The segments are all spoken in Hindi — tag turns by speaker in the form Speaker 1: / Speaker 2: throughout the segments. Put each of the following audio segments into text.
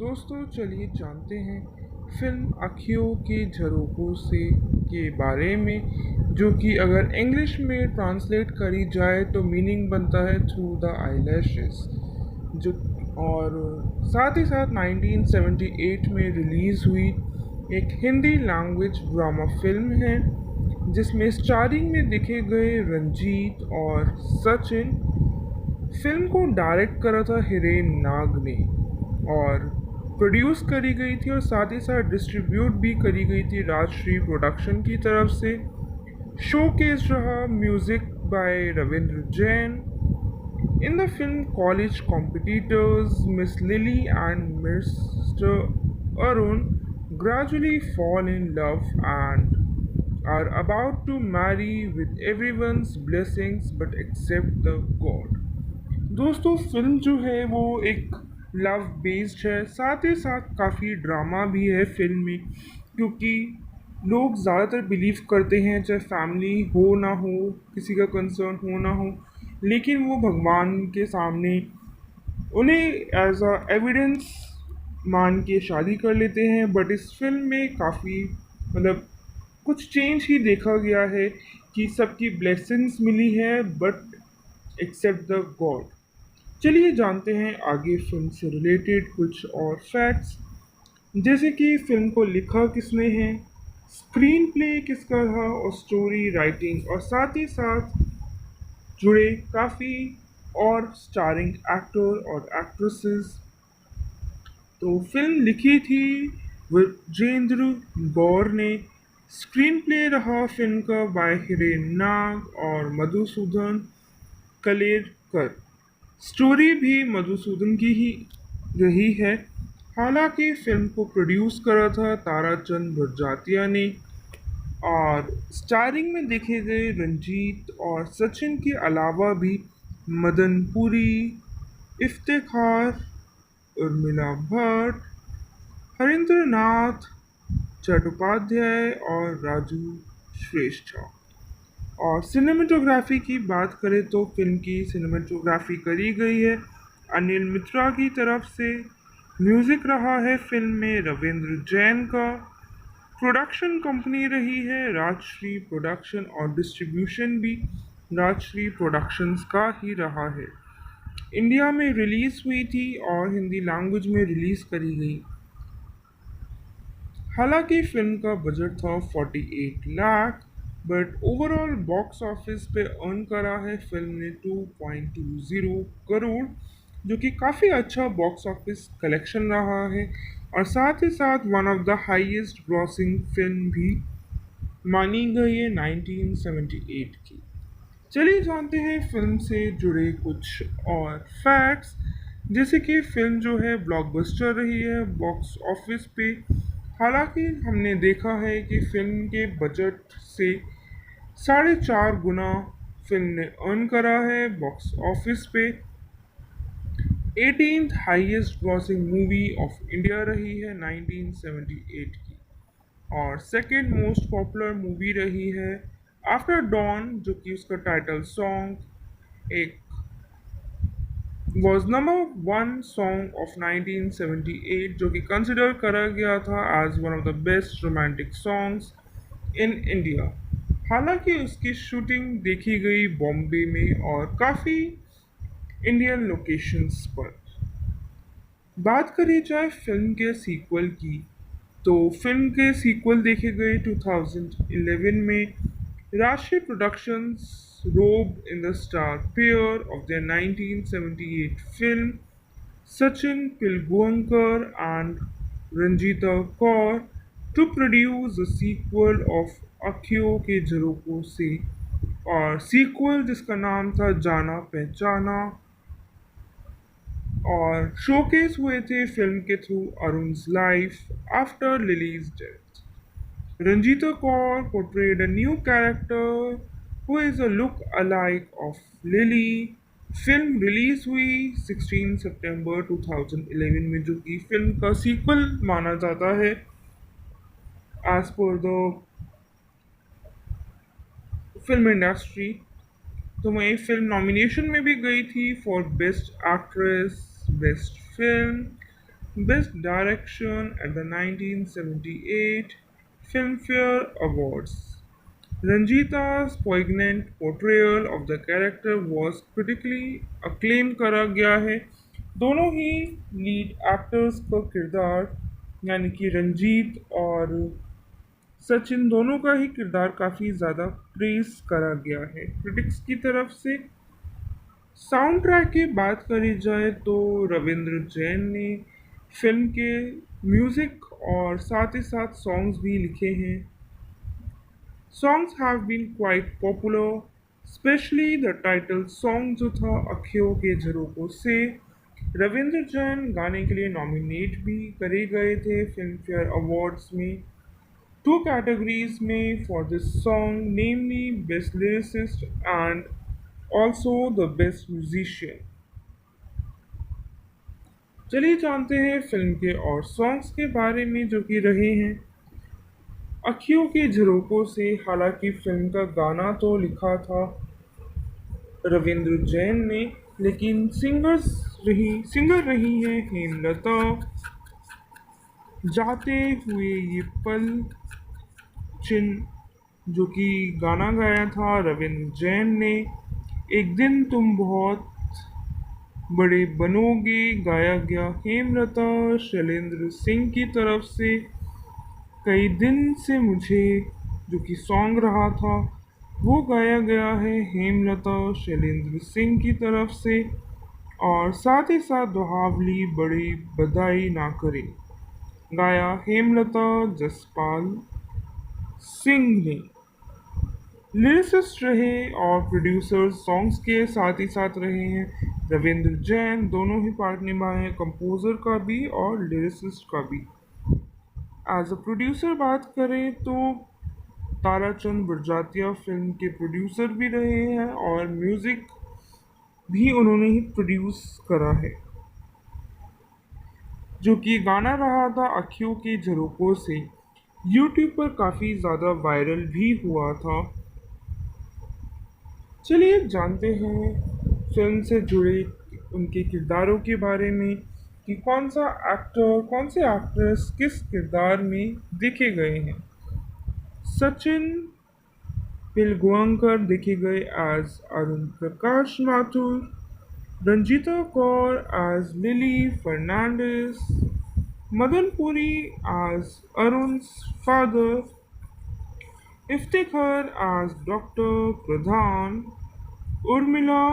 Speaker 1: दोस्तों चलिए जानते हैं फिल्म आँखियों के झरोखों से के बारे में जो कि अगर इंग्लिश में ट्रांसलेट करी जाए तो मीनिंग बनता है थ्रू द आईलैशेस जो और साथ ही साथ 1978 में रिलीज़ हुई एक हिंदी लैंग्वेज ड्रामा फिल्म है जिसमें स्टारिंग में दिखे गए रंजीत और सचिन। फिल्म को डायरेक्ट करा था हिरेन नाग ने और प्रोड्यूस करी गई थी और साथ ही साथ डिस्ट्रीब्यूट भी करी गई थी राजश्री प्रोडक्शन की तरफ से। शोकेस रहा music by Ravindra Jain. In the film college competitors Miss Lily and Mr. Arun gradually fall in love and are about to marry with everyone's blessings but except the God। दोस्तों फिल्म जो है वो एक लव बेस्ड है, साथ ही साथ काफ़ी ड्रामा भी है फिल्म में, क्योंकि लोग ज़्यादातर बिलीव करते हैं चाहे फैमिली हो ना हो, किसी का कंसर्न हो ना हो, लेकिन वो भगवान के सामने उन्हें एज अ एविडेंस मान के शादी कर लेते हैं। बट इस फिल्म में काफ़ी मतलब कुछ चेंज ही देखा गया है कि सबकी ब्लेसिंग्स मिली है बट एक्सेप्ट द गॉड। चलिए जानते हैं आगे फिल्म से रिलेटेड कुछ और फैक्ट्स, जैसे कि फिल्म को लिखा किसने है, स्क्रीन प्ले किसका था और स्टोरी राइटिंग और साथ ही साथ जुड़े काफ़ी और स्टारिंग एक्टर और एक्ट्रेसेस। तो फिल्म लिखी थी विजेंद्र गौर ने। स्क्रीन प्ले रहा फिल्म का बाय हिरेन नाग और मधुसूदन कलेरकर। स्टोरी भी मधुसूदन की ही रही है। हालांकि फिल्म को प्रोड्यूस करा था ताराचंद बड़जात्या ने और स्टारिंग में देखे गए रंजीत और सचिन के अलावा भी मदन पुरी, इफ्तिखार, उर्मिला भट्ट, हरिंद्र नाथ चट्टोपाध्याय और राजू श्रेष्ठ। और सिनेमेटोग्राफी की बात करें तो फिल्म की सिनेमेटोग्राफी करी गई है अनिल मित्रा की तरफ से। म्यूज़िक रहा है फिल्म में रविंद्र जैन का। प्रोडक्शन कंपनी रही है राजश्री प्रोडक्शन और डिस्ट्रीब्यूशन भी राजश्री प्रोडक्शंस का ही रहा है। इंडिया में रिलीज़ हुई थी और हिंदी लैंग्वेज में रिलीज़ करी गई। हालांकि फिल्म का बजट था 48 lakh, but overall box office पे अर्न करा है फिल्म ने 2.20 करोड़, जो कि काफ़ी अच्छा बॉक्स ऑफिस कलेक्शन रहा है और साथ ही साथ one of the highest grossing film भी मानी गई है 1978 की। चलिए जानते हैं फिल्म से जुड़े कुछ और फैक्ट्स, जैसे कि फिल्म जो है ब्लॉकबस्टर रही है बॉक्स ऑफिस पे। हालांकि हमने देखा है कि फिल्म के बजट से 4.5 गुना फिल्म ने अर्न करा है बॉक्स ऑफिस पे। 18th highest grossing movie of India रही है 1978 की और सेकंड मोस्ट पॉपुलर मूवी रही है आफ्टर डॉन, जो कि उसका टाइटल सॉन्ग एक was number one song of 1978, जो कि कंसिडर करा गया था as one of the best romantic songs in India. हालांकि उसकी शूटिंग देखी गई बॉम्बे में और काफ़ी इंडियन लोकेशंस पर। बात करी जाए फिल्म के सीक्वल की, तो फिल्म के सीक्वल देखे गए 2011 में। Rashi productions roped in the star pair of their 1978 film Sachin Pilgaonkar and Ranjita Kaur to produce a sequel of अखियों के झरोखों से, और सीक्वल जिसका नाम था जाना पहचाना। और शोकेस हुए थे फिल्म के through Arun's life after Lily's death. Ranjita Kaur portrayed a new character who is a look-alike of Lily। Film release हुई 16 सितंबर 2011 में, जो कि फिल्म का सीक्वल माना जाता है as per the film industry. तो वही फिल्म नॉमिनेशन में भी गई थी for best actress, best film, Best Direction at the 1978 Filmfare Awards. Ranjita's poignant portrayal of the character was critically acclaimed करा गया है। दोनों ही लीड एक्टर्स का किरदार यानी कि रंजीत और सचिन दोनों का ही किरदार काफ़ी ज़्यादा प्रेस करा गया है क्रिटिक्स की तरफ से। साउंड ट्रैक की बात करी जाए तो रविंद्र जैन ने फिल्म के म्यूज़िक और साथ ही साथ सॉन्ग्स भी लिखे हैं। Songs have been quite popular, especially the title song जो था अखियों के झरोकों से। रविंद्र जैन गाने के लिए नॉमिनेट भी करे गए थे फिल्म फेयर अवार्ड्स में टू कैटेगरीज में for this song namely best lyricist and also the best musician. चलिए जानते हैं फिल्म के और सॉन्ग्स के बारे में जो कि रहे हैं अखियों के झरोकों से। हालांकि फिल्म का गाना तो लिखा था रविंद्र जैन ने, लेकिन सिंगर रही हैं हेमलता। जाते हुए ये पल चिन्ह जो कि गाना गाया था रविंद्र जैन ने। एक दिन तुम बहुत बड़े बनोगे गाया गया हेमलता शैलेंद्र सिंह की तरफ से। कई दिन से मुझे जो कि सॉन्ग रहा था वो गाया गया है हेमलता शैलेंद्र सिंह की तरफ से। और साथ ही साथ दुहावली बड़ी बधाई ना करे गाया हेमलता जसपाल सिंह ने। लिरिसिस्ट रहे और प्रोड्यूसर सॉन्ग्स के साथ ही साथ रहे हैं रविंद्र जैन। दोनों ही पार्ट निभाए हैं, कंपोजर का भी और लिरिसिस्ट का भी। एज अ प्रोड्यूसर बात करें तो ताराचंद बड़जात्या फिल्म के प्रोड्यूसर भी रहे हैं और म्यूज़िक भी उन्होंने ही प्रोड्यूस करा है। जो कि गाना रहा था अखियों के झरोकों से, यूट्यूब पर काफ़ी ज़्यादा वायरल भी हुआ था। चलिए जानते हैं फिल्म से जुड़े उनके किरदारों के बारे में कि कौन सा एक्टर कौन से एक्ट्रेस किस किरदार में देखे गए हैं। सचिन पिलगांवकर देखे गए as Arun Prakash Mathur, Ranjita Kaur as Lily Fernandes, Madan Puri as Arun's father, Iftikhar as doctor Pradhan, Urmila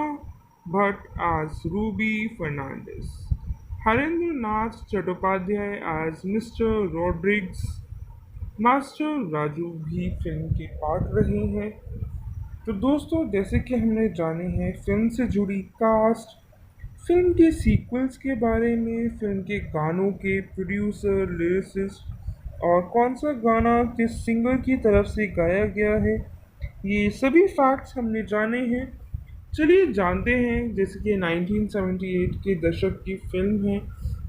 Speaker 1: Bhatt as Ruby Fernandes, Harendra Nath Chattopadhyay as mister Rodrigues, master Raju भी फिल्म के पार्ट रहे हैं। तो दोस्तों जैसे कि हमने जाने हैं फिल्म से जुड़ी कास्ट, फिल्म के सीक्वल्स के बारे में, फिल्म के गानों के प्रोड्यूसर लिरिसिस्ट और कौन सा गाना किस सिंगर की तरफ से गाया गया है, ये सभी फैक्ट्स हमने जाने हैं। चलिए जानते हैं जैसे कि 1978 के दशक की फिल्म है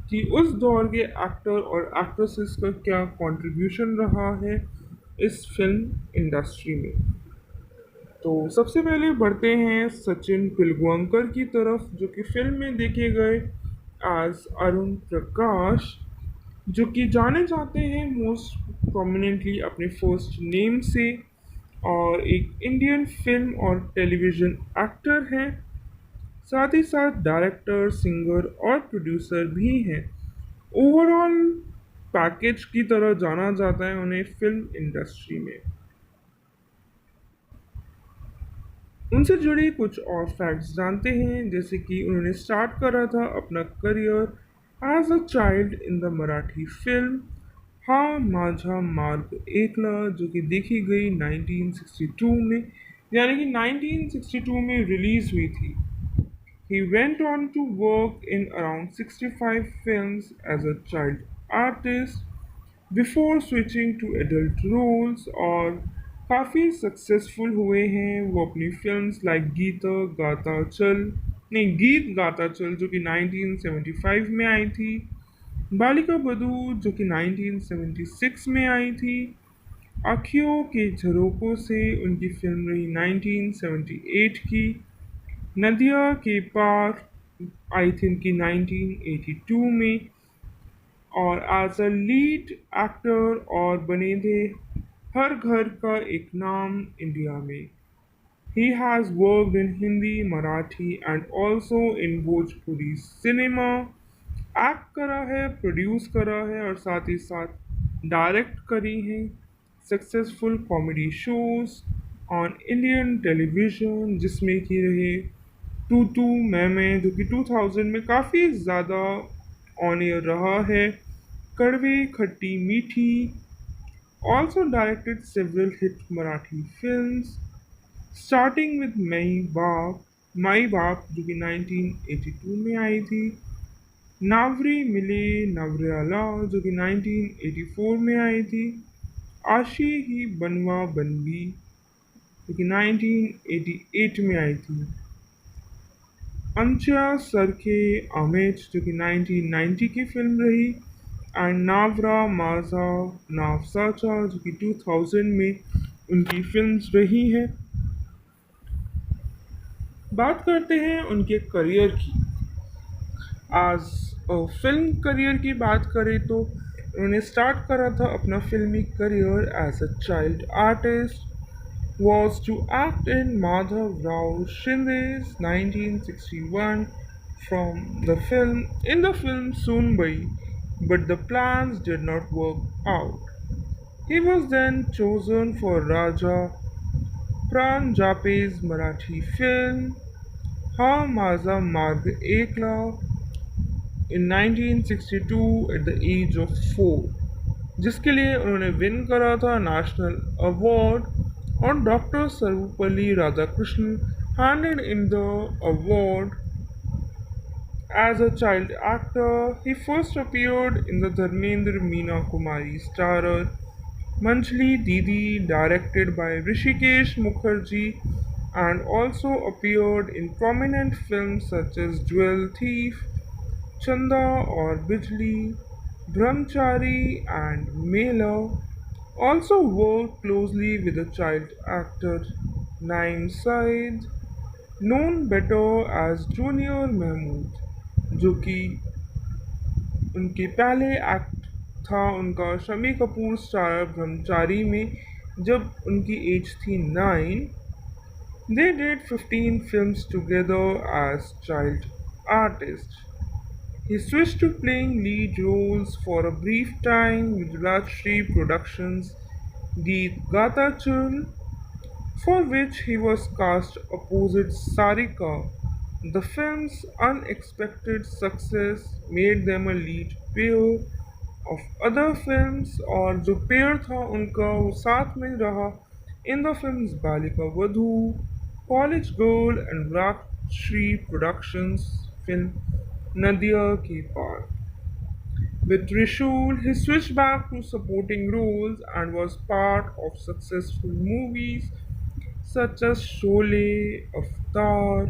Speaker 1: कि उस दौर के एक्टर और एक्ट्रेसेस का क्या कंट्रीब्यूशन रहा है इस फिल्म इंडस्ट्री में। तो सबसे पहले बढ़ते हैं सचिन पिलगांवकर की तरफ जो कि फिल्म में देखे गए एज अरुण प्रकाश, जो कि जाने जाते हैं मोस्ट प्रोमिनेंटली अपने फर्स्ट नेम से और एक इंडियन फिल्म और टेलीविज़न एक्टर हैं। साथ ही साथ डायरेक्टर सिंगर और प्रोड्यूसर भी हैं। ओवरऑल पैकेज की तरह जाना जाता है उन्हें फिल्म इंडस्ट्री में। उनसे जुड़ी कुछ और फैक्ट्स जानते हैं जैसे कि उन्होंने स्टार्ट करा था अपना career as a child in the Marathi film Ha Maza मार्ग एकला जो कि देखी गई 1962 में, यानी कि 1962 में रिलीज हुई थी। He went on to work in around 65 films as a child artist before switching to adult roles और काफ़ी सक्सेसफुल हुए हैं वो अपनी फिल्म्स लाइक गीत गाता चल जो कि 1975 में आई थी, बालिका बधू जो कि 1976 में आई थी, आँखियों के झरोकों से उनकी फिल्म रही 1978 की, नदिया के पार आई थी उनकी 1982 में, और एज अ लीड एक्टर और बने थे हर घर का एक नाम इंडिया में। He has worked in Hindi, Marathi and also in Bhojpuri cinema. Act करा है, प्रोड्यूस करा है और साथ ही साथ डायरेक्ट करी हैं successful comedy shows on Indian television जिसमें कि रहे टू टू मैं जो कि 2000 में काफ़ी ज़्यादा ऑन एयर रहा है, कड़वे खट्टी मीठी, also directed several hit Marathi films starting with Mai Baap जो कि 1982 में आई थी, नावरी मिले नवरेला जो कि 1984 में आई थी, आशी ही बनवा बनवी जो कि 1988 में आई थी, अंचा सरखे आमेच जो कि 1990 की फिल्म रही एंड नावरा माजा नावसाचा जो कि 2000 में उनकी फिल्म्स रही हैं। बात करते हैं उनके करियर की। आज फिल्म करियर की बात करें तो उन्होंने स्टार्ट करा था अपना फिल्मी career as a child artist was to act in Madhav Rao Shinde's 1961 from the film Soonbai, but the plans did not work out. He was then chosen for Raja Pran Jape's Marathi film Ha Maza Marg Ekla in 1962 at the age of 4, जिसके लिए उन्होंने विन करा था नेशनल अवार्ड और doctor Sarvepalli Radhakrishnan handed in the award as a child actor. He first appeared in the Dharmendra Meena Kumari starrer Manjli Didi directed by Rishikesh Mukherjee and also appeared in prominent films such as Jewel Thief, Chanda or Bijli, Brahmachari and Mela. Also worked closely with the child actor Naim Said, known better as Junior Mahmood, जो कि उनके पहले एक्ट था उनका शमी कपूर स्टार ब्रह्मचारी में जब उनकी एज थी 9। They did 15 films together as child artists. He switched to playing lead roles for a brief time with Rajshri Productions' Geet Gata Chul, for which he was cast opposite Sarika. The film's unexpected success made them a lead pair of other films और जो पेयर था उनका वो साथ में रहा in the films Balika Vadhu, College girl and Rajshri Productions film Nadia Ke Paar. With Trishul, he switched back to supporting roles and was part of successful movies such as Sholay, Avatar,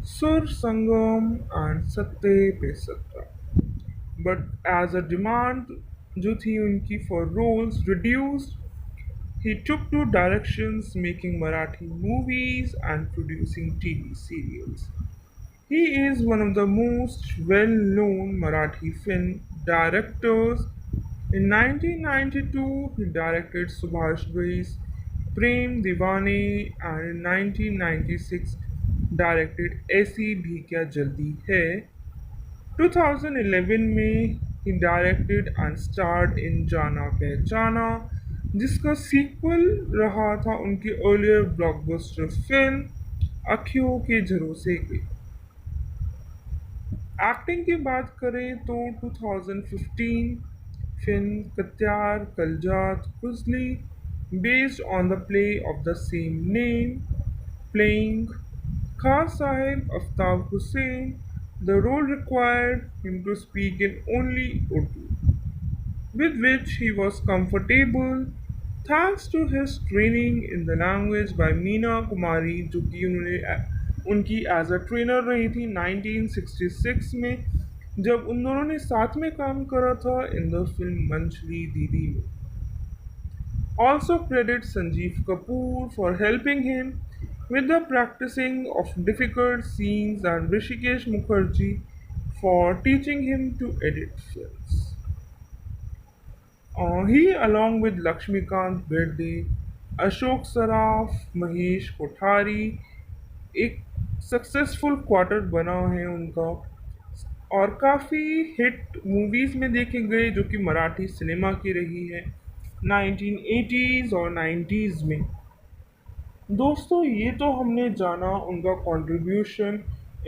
Speaker 1: Sur Sangam, and Satte Pe Satta. But as a demand जो थी उनकी for roles reduced, he took to directions making Marathi movies and producing TV serials. He is one of the most well-known Marathi film directors. In 1992, he directed Subhash Ghai's Prem Deewane and in 1996 directed ऐसी भी क्या जल्दी है। 2011 में he directed and starred in जाना पहचाना जिसका सीक्वल रहा था उनकी अर्लियर ब्लॉकबस्टर फिल्म अखियों के झरोसे के। एक्टिंग की बात करें तो 2015 film Katyar Kaljat कुजली based on the play of the same name, playing Khan Sahib Aftab Hussain. The role required him to speak in only Urdu, with which he was comfortable thanks to his training in the language by Meena Kumari जो कि उनकी एज अ ट्रेनर रही थी 1966 में जब उन दोनों ने साथ में काम करा था इन द फिल्म मंचली दीदी में। Also credit Sanjeev Kapoor for helping him with the practicing of difficult scenes and Rishikesh Mukherjee for teaching him to edit films. He, along with Lakshmikant Berde, Ashok Saraf, Mahesh Kothari, एक सक्सेसफुल क्वार्टर बना है उनका और काफ़ी हिट मूवीज़ में देखे गए जो कि मराठी सिनेमा की रही है 1980s और 90s में। दोस्तों ये तो हमने जाना उनका कंट्रीब्यूशन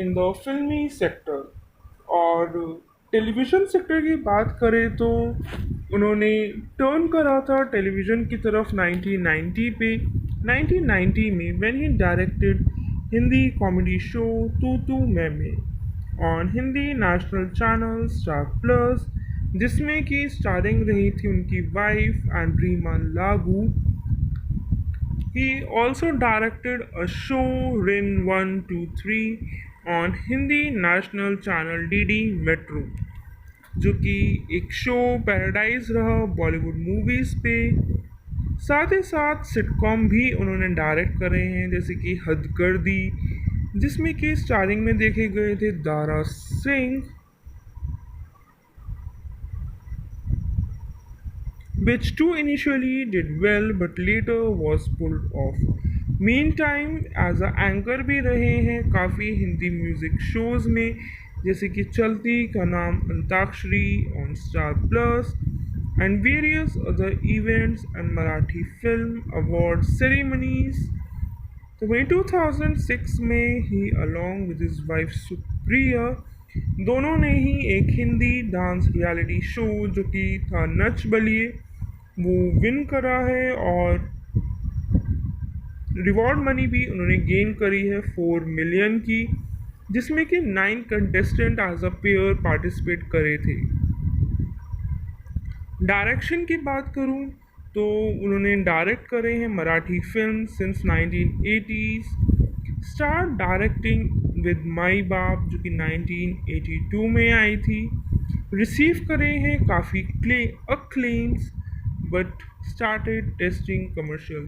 Speaker 1: इन द फिल्मी सेक्टर और टेलीविज़न सेक्टर की बात करें तो उन्होंने टर्न करा था टेलीविज़न की तरफ 1990 पे 1990 में when he directed Hindi comedy show तू तू मैं on Hindi national channel star plus जिसमें कि स्टारिंग रही थी उनकी वाइफ एंड्रीमा लागू। He also directed a show Rin 123 on Hindi national channel DD metro जो कि एक शो पैराडाइज रहा बॉलीवुड मूवीज़ पे। साथ ही साथ सिटकॉम भी उन्होंने डायरेक्ट करे हैं जैसे कि हद कर दी जिसमें कि स्टारिंग में देखे गए थे Dara Singh which too initially did well but later was pulled off. Meantime, as a anchor भी रहे हैं काफ़ी हिंदी म्यूज़िक शोज़ में जैसे कि चलती का नाम antakshari on star plus and various other events and Marathi film award ceremonies. तो वही 2006 में ही along with his wife Supriya दोनों ने ही एक हिंदी डांस रियलिटी शो जो कि था नच बलिए वो विन करा है और रिवॉर्ड मनी भी उन्होंने गेन करी है 4 मिलियन की जिसमें कि 9 contestant as a pair participate करे थे। डायरेक्शन की बात करूं तो उन्होंने डायरेक्ट करे हैं Marathi film since 1980s start directing with my बाप जो कि 1982 में आई थी। रिसीव करे हैं काफ़ी अक्लेम्स but started tasting commercial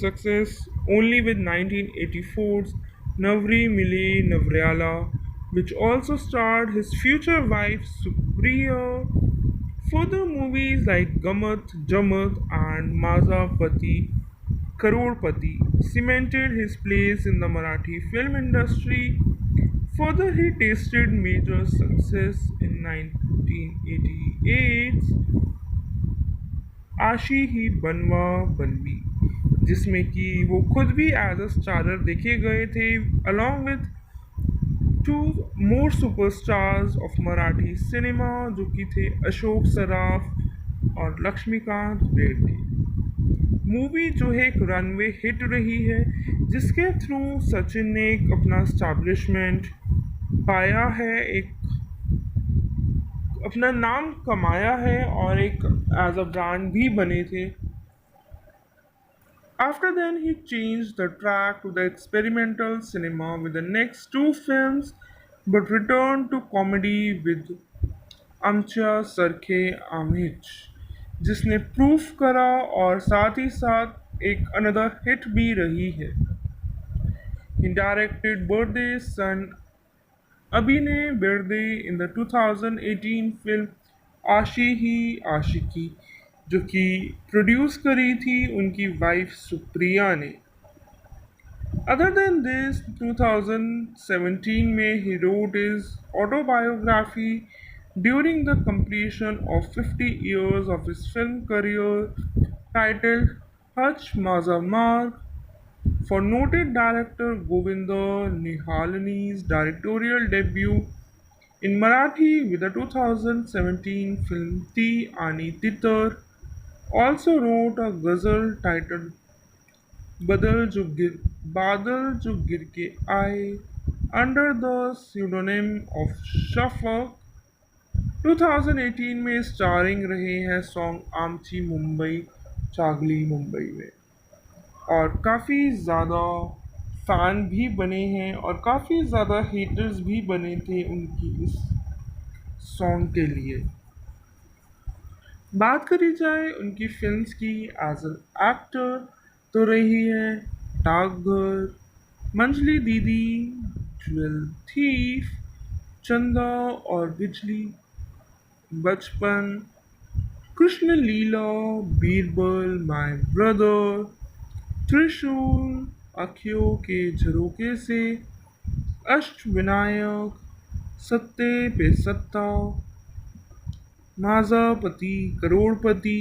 Speaker 1: success only with 1984's Navri Mile Navryala, which also starred his future wife Supriya. Further movies like Gamat, Jamat, and Mazapati Karorpati cemented his place in the Marathi film industry. Further, he tasted major success in 1988's आशी ही बनवा बनवी जिसमें कि वो खुद भी एज अ स्टारर देखे गए थे along with two more superstars of Marathi cinema जो कि थे अशोक सराफ और लक्ष्मीकांत बेर्डे। मूवी जो है एक रनवे हिट रही है जिसके थ्रू सचिन ने एक अपना स्टैब्लिशमेंट पाया है एक अपना नाम कमाया है और एक एज अ ब्रांड भी बने थे। After then, he changed the track to the experimental cinema with the next two films, but returned to comedy with अमच्या सरखे आमिच जिसने प्रूफ करा और साथ ही साथ एक अनदर हिट भी रही है। He directed Birthday Son Abhinay Birde in the 2018 film आशी ही आशिकी जो कि प्रोड्यूस करी थी उनकी वाइफ सुप्रिया ने। अदर देन दिस 2017 में he wrote his autobiography during the completion of 50 years of his film career titled Hutch Maza Marg for noted director Govinda Nihalani's directorial debut in Marathi with the 2017 film Ti Ani Titar. Also wrote a ghazal titled बादल जो गिर के आए under the pseudonym of Shafaq। 2018 में स्टारिंग रहे हैं सॉन्ग आमची मुंबई चागली मुंबई में और काफ़ी ज़्यादा फ़ैन भी बने हैं और काफ़ी ज़्यादा हेटर्स भी बने थे उनकी इस सॉन्ग के लिए। बात करी जाए उनकी फिल्म्स की एज एन एक्टर तो रही है डाकघर मंजली दीदी ज्वेल थीफ चंदा और बिजली बचपन, कृष्ण लीला, बीरबल, माय ब्रदर, त्रिशूल, अखियों के झरोके से, अष्टविनायक, सत्ते पे सत्ता, नाजापति, करोड़पति,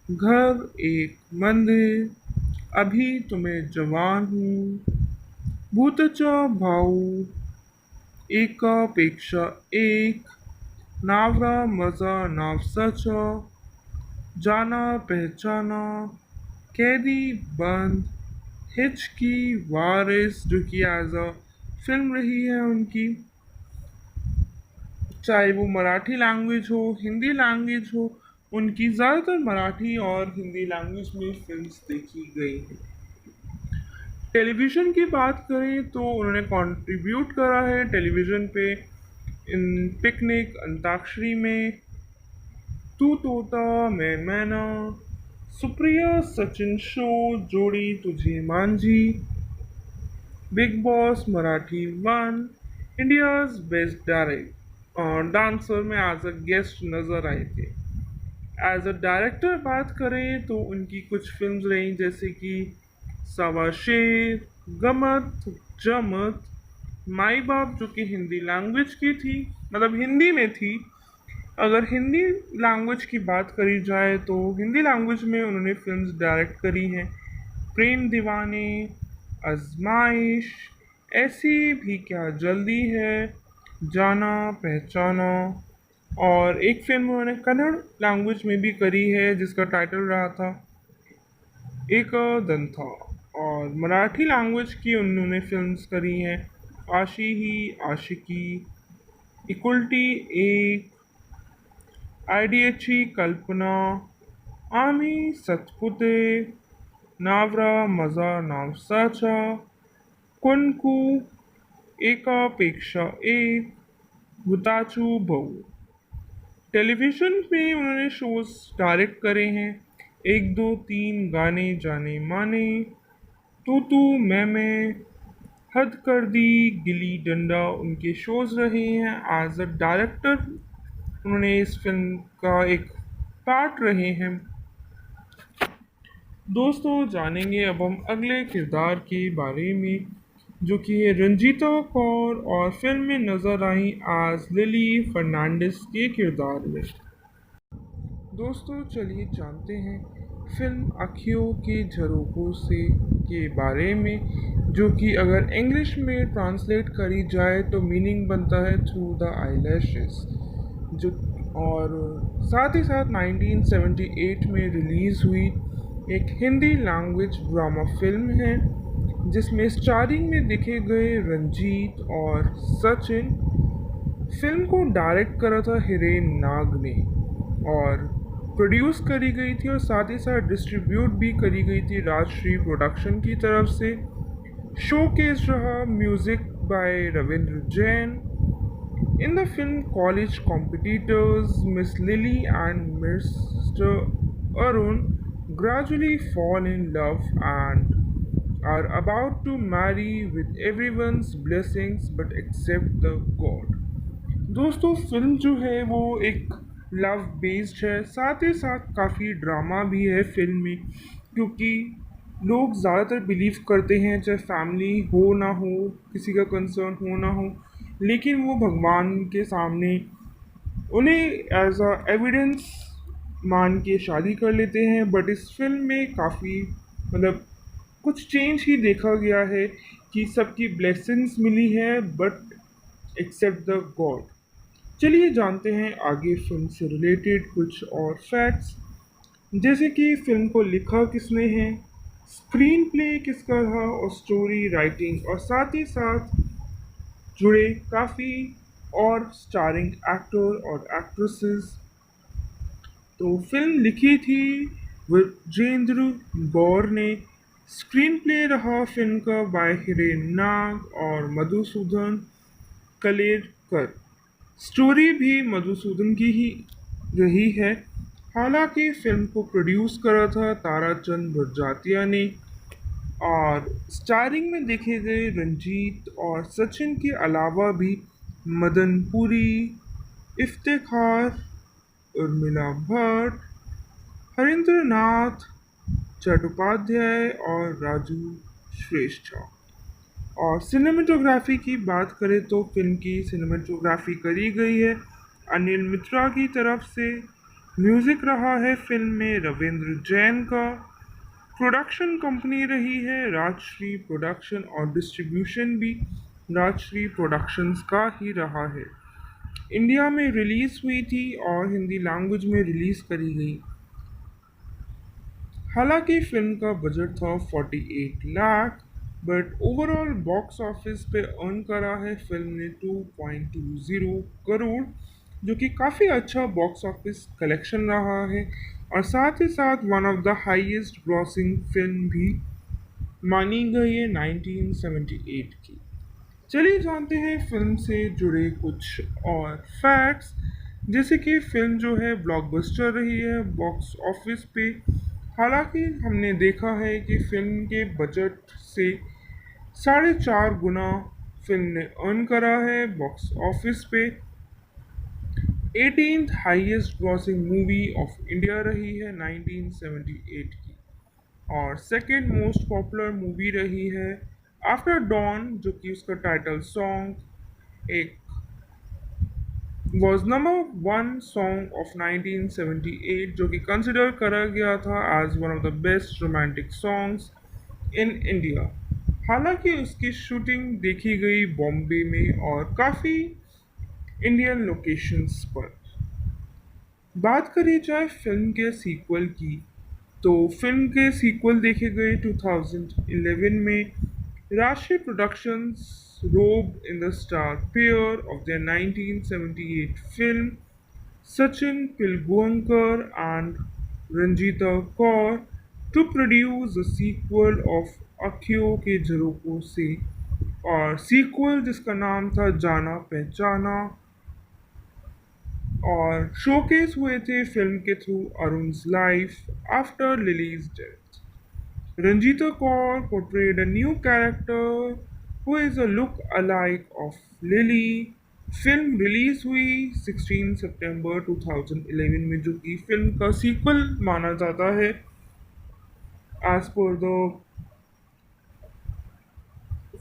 Speaker 1: घर एक मंदिर, अभी तुम्हें जवान हूँ, भूतचा भाऊ, एकापेक्षा एक, नावरा मजा नावसाचा, जाना पहचाना, कैदी बंद, हिचकी, वारिस जो कि एज अ फिल्म रही है उनकी, चाहे वो मराठी लैंग्वेज हो, हिंदी लैंग्वेज हो, उनकी ज़्यादातर मराठी और हिंदी लैंग्वेज में फिल्म्स देखी गई हैं। टेलीविज़न की बात करें तो उन्होंने कंट्रीब्यूट करा है टेलीविज़न पे इन पिकनिक, अंताक्षरी में, तू तोता मैं मैना, सुप्रिया सचिन शो, जोड़ी तुझे Manjhi, big boss Marathi one, India's best direct dancer में एज अ गेस्ट नज़र आए थे। एज अ डायरेक्टर बात करें तो उनकी कुछ फिल्म्स रहीं जैसे कि सवा शेर, गमत, जमत, माई बाप जो कि हिंदी लैंग्वेज की थी, मतलब हिंदी में थी। अगर हिंदी लैंग्वेज की बात करी जाए तो हिंदी लैंग्वेज में उन्होंने फिल्म्स डायरेक्ट करी हैं प्रेम दीवाने, आजमाइश, ऐसी भी क्या जल्दी है, जाना पहचाना, और एक फिल्म उन्होंने कन्नड़ लैंग्वेज में भी करी है जिसका टाइटल रहा था एक दंथा। और मराठी लैंग्वेज की उन्होंने फिल्म्स करी हैं आशी ही आशिकी, इक्वलिटी एक, आयडियाची कल्पना, आम्ही सतपुते, नावरा मजा नावसाचा, कुनकू, एकापेक्षा एक, भुताचू बहु। टेलीविज़न में उन्होंने शोज डायरेक्ट करे हैं एक दो तीन, गाने जाने माने, मैं, हद कर दी, गिल्ली डंडा उनके शोज रहे हैं। एज अ डायरेक्टर उन्होंने इस फिल्म का एक पार्ट रहे हैं। दोस्तों जानेंगे अब हम अगले किरदार के बारे में जो कि है रंजीता कौर और फिल्म में नज़र आई एज लिली फर्नांडिस के किरदार में। दोस्तों चलिए जानते हैं फिल्म आँखियों के झरोकों से के बारे में जो कि अगर इंग्लिश में ट्रांसलेट करी जाए तो मीनिंग बनता है थ्रू द आईलैशेस। जो और साथ ही साथ 1978 में रिलीज़ हुई एक हिंदी लैंग्वेज ड्रामा फिल्म है जिसमें स्टारिंग में देखे गए रंजीत और सचिन। फिल्म को डायरेक्ट करा था हिरेन नाग ने और प्रोड्यूस करी गई थी और साथ ही साथ डिस्ट्रीब्यूट भी करी गई थी राजश्री प्रोडक्शन की तरफ से। शोकेस रहा music by Ravindra Jain. In the film college competitors Miss Lily and Mr. Arun gradually fall in love and are about to marry with everyone's blessings but except the God। दोस्तों फिल्म जो है वो एक लव बेस्ड है, साथ ही साथ काफ़ी ड्रामा भी है फिल्म में क्योंकि लोग ज़्यादातर बिलीव करते हैं चाहे फैमिली हो ना हो, किसी का कंसर्न हो ना हो, लेकिन वो भगवान के सामने उन्हें एज अ एविडेंस मान के शादी कर लेते हैं। बट इस फिल्म में काफ़ी मतलब कुछ चेंज ही देखा गया है कि सबकी ब्लेसिंग्स मिली है बट एक्सेप्ट द गॉड। चलिए जानते हैं आगे फिल्म से रिलेटेड कुछ और फैक्ट्स जैसे कि फिल्म को लिखा किसने है, स्क्रीन प्ले किसका था और स्टोरी राइटिंग और साथ ही साथ जुड़े काफ़ी और स्टारिंग एक्टर और एक्ट्रेसेस। तो फिल्म लिखी थी विजेंद्र गौर ने, स्क्रीन प्ले रहा फिल्म का बाय हिरेन नाग और मधुसूदन कलेरकर। स्टोरी भी मधुसूदन की ही रही है। हालांकि फिल्म को प्रोड्यूस करा था ताराचंद बड़जात्या ने और स्टारिंग में देखे गए रंजीत और सचिन के अलावा भी मदन पुरी, इफ्तिखार, उर्मिला भट्ट, हरींद्र नाथ चट्टोपाध्याय और राजू श्रेष्ठा। और सिनेमेटोग्राफी की बात करें तो फिल्म की सिनेमेटोग्राफी करी गई है अनिल मित्रा की तरफ से। म्यूजिक रहा है फिल्म में रविंद्र जैन का। प्रोडक्शन कंपनी रही है राजश्री प्रोडक्शन और डिस्ट्रीब्यूशन भी राजश्री प्रोडक्शंस का ही रहा है। इंडिया में रिलीज हुई थी और हिंदी लैंग्वेज में रिलीज करी गई। हालांकि फिल्म का बजट था 48 lakh, but overall box office पे अर्न करा है फिल्म ने 2.20 करोड़, जो कि काफ़ी अच्छा बॉक्स ऑफिस कलेक्शन रहा है और साथ ही साथ one of the highest grossing film भी मानी गई है 1978 की। चलिए जानते हैं फिल्म से जुड़े कुछ और फैक्ट्स। जैसे कि फिल्म जो है ब्लॉकबस्टर रही है बॉक्स ऑफिस पे। हालांकि हमने देखा है कि फिल्म के बजट से 4.5 गुना फिल्म ने अर्न करा है बॉक्स ऑफिस पे। 18th highest grossing movie of India रही है 1978 की। और सेकंड मोस्ट पॉपुलर मूवी रही है आफ्टर डॉन, जो कि उसका टाइटल सॉन्ग एक was number one song of 1978, जो कि कंसिडर करा गया था as one of the best romantic songs in India. हालांकि उसकी शूटिंग देखी गई बॉम्बे में और काफ़ी इंडियन लोकेशंस पर। बात करी जाए फिल्म के सीक्वल की, तो फिल्म के सीक्वल देखे गए 2011 में। Rashi productions roped in the star pair of their 1978 film Sachin Pilgaonkar and Ranjita Kaur to produce a sequel of अखियों के झरोकों से, और सीक्वल जिसका नाम था जाना पहचाना। और शोकेस हुए थे फिल्म के through Arun's life after Lily's death. Ranjita Kaur portrayed a new character who is a look-alike of Lily। Film release हुई 16 सितंबर 2011 में, जो कि फिल्म का सीक्वल माना जाता है as per the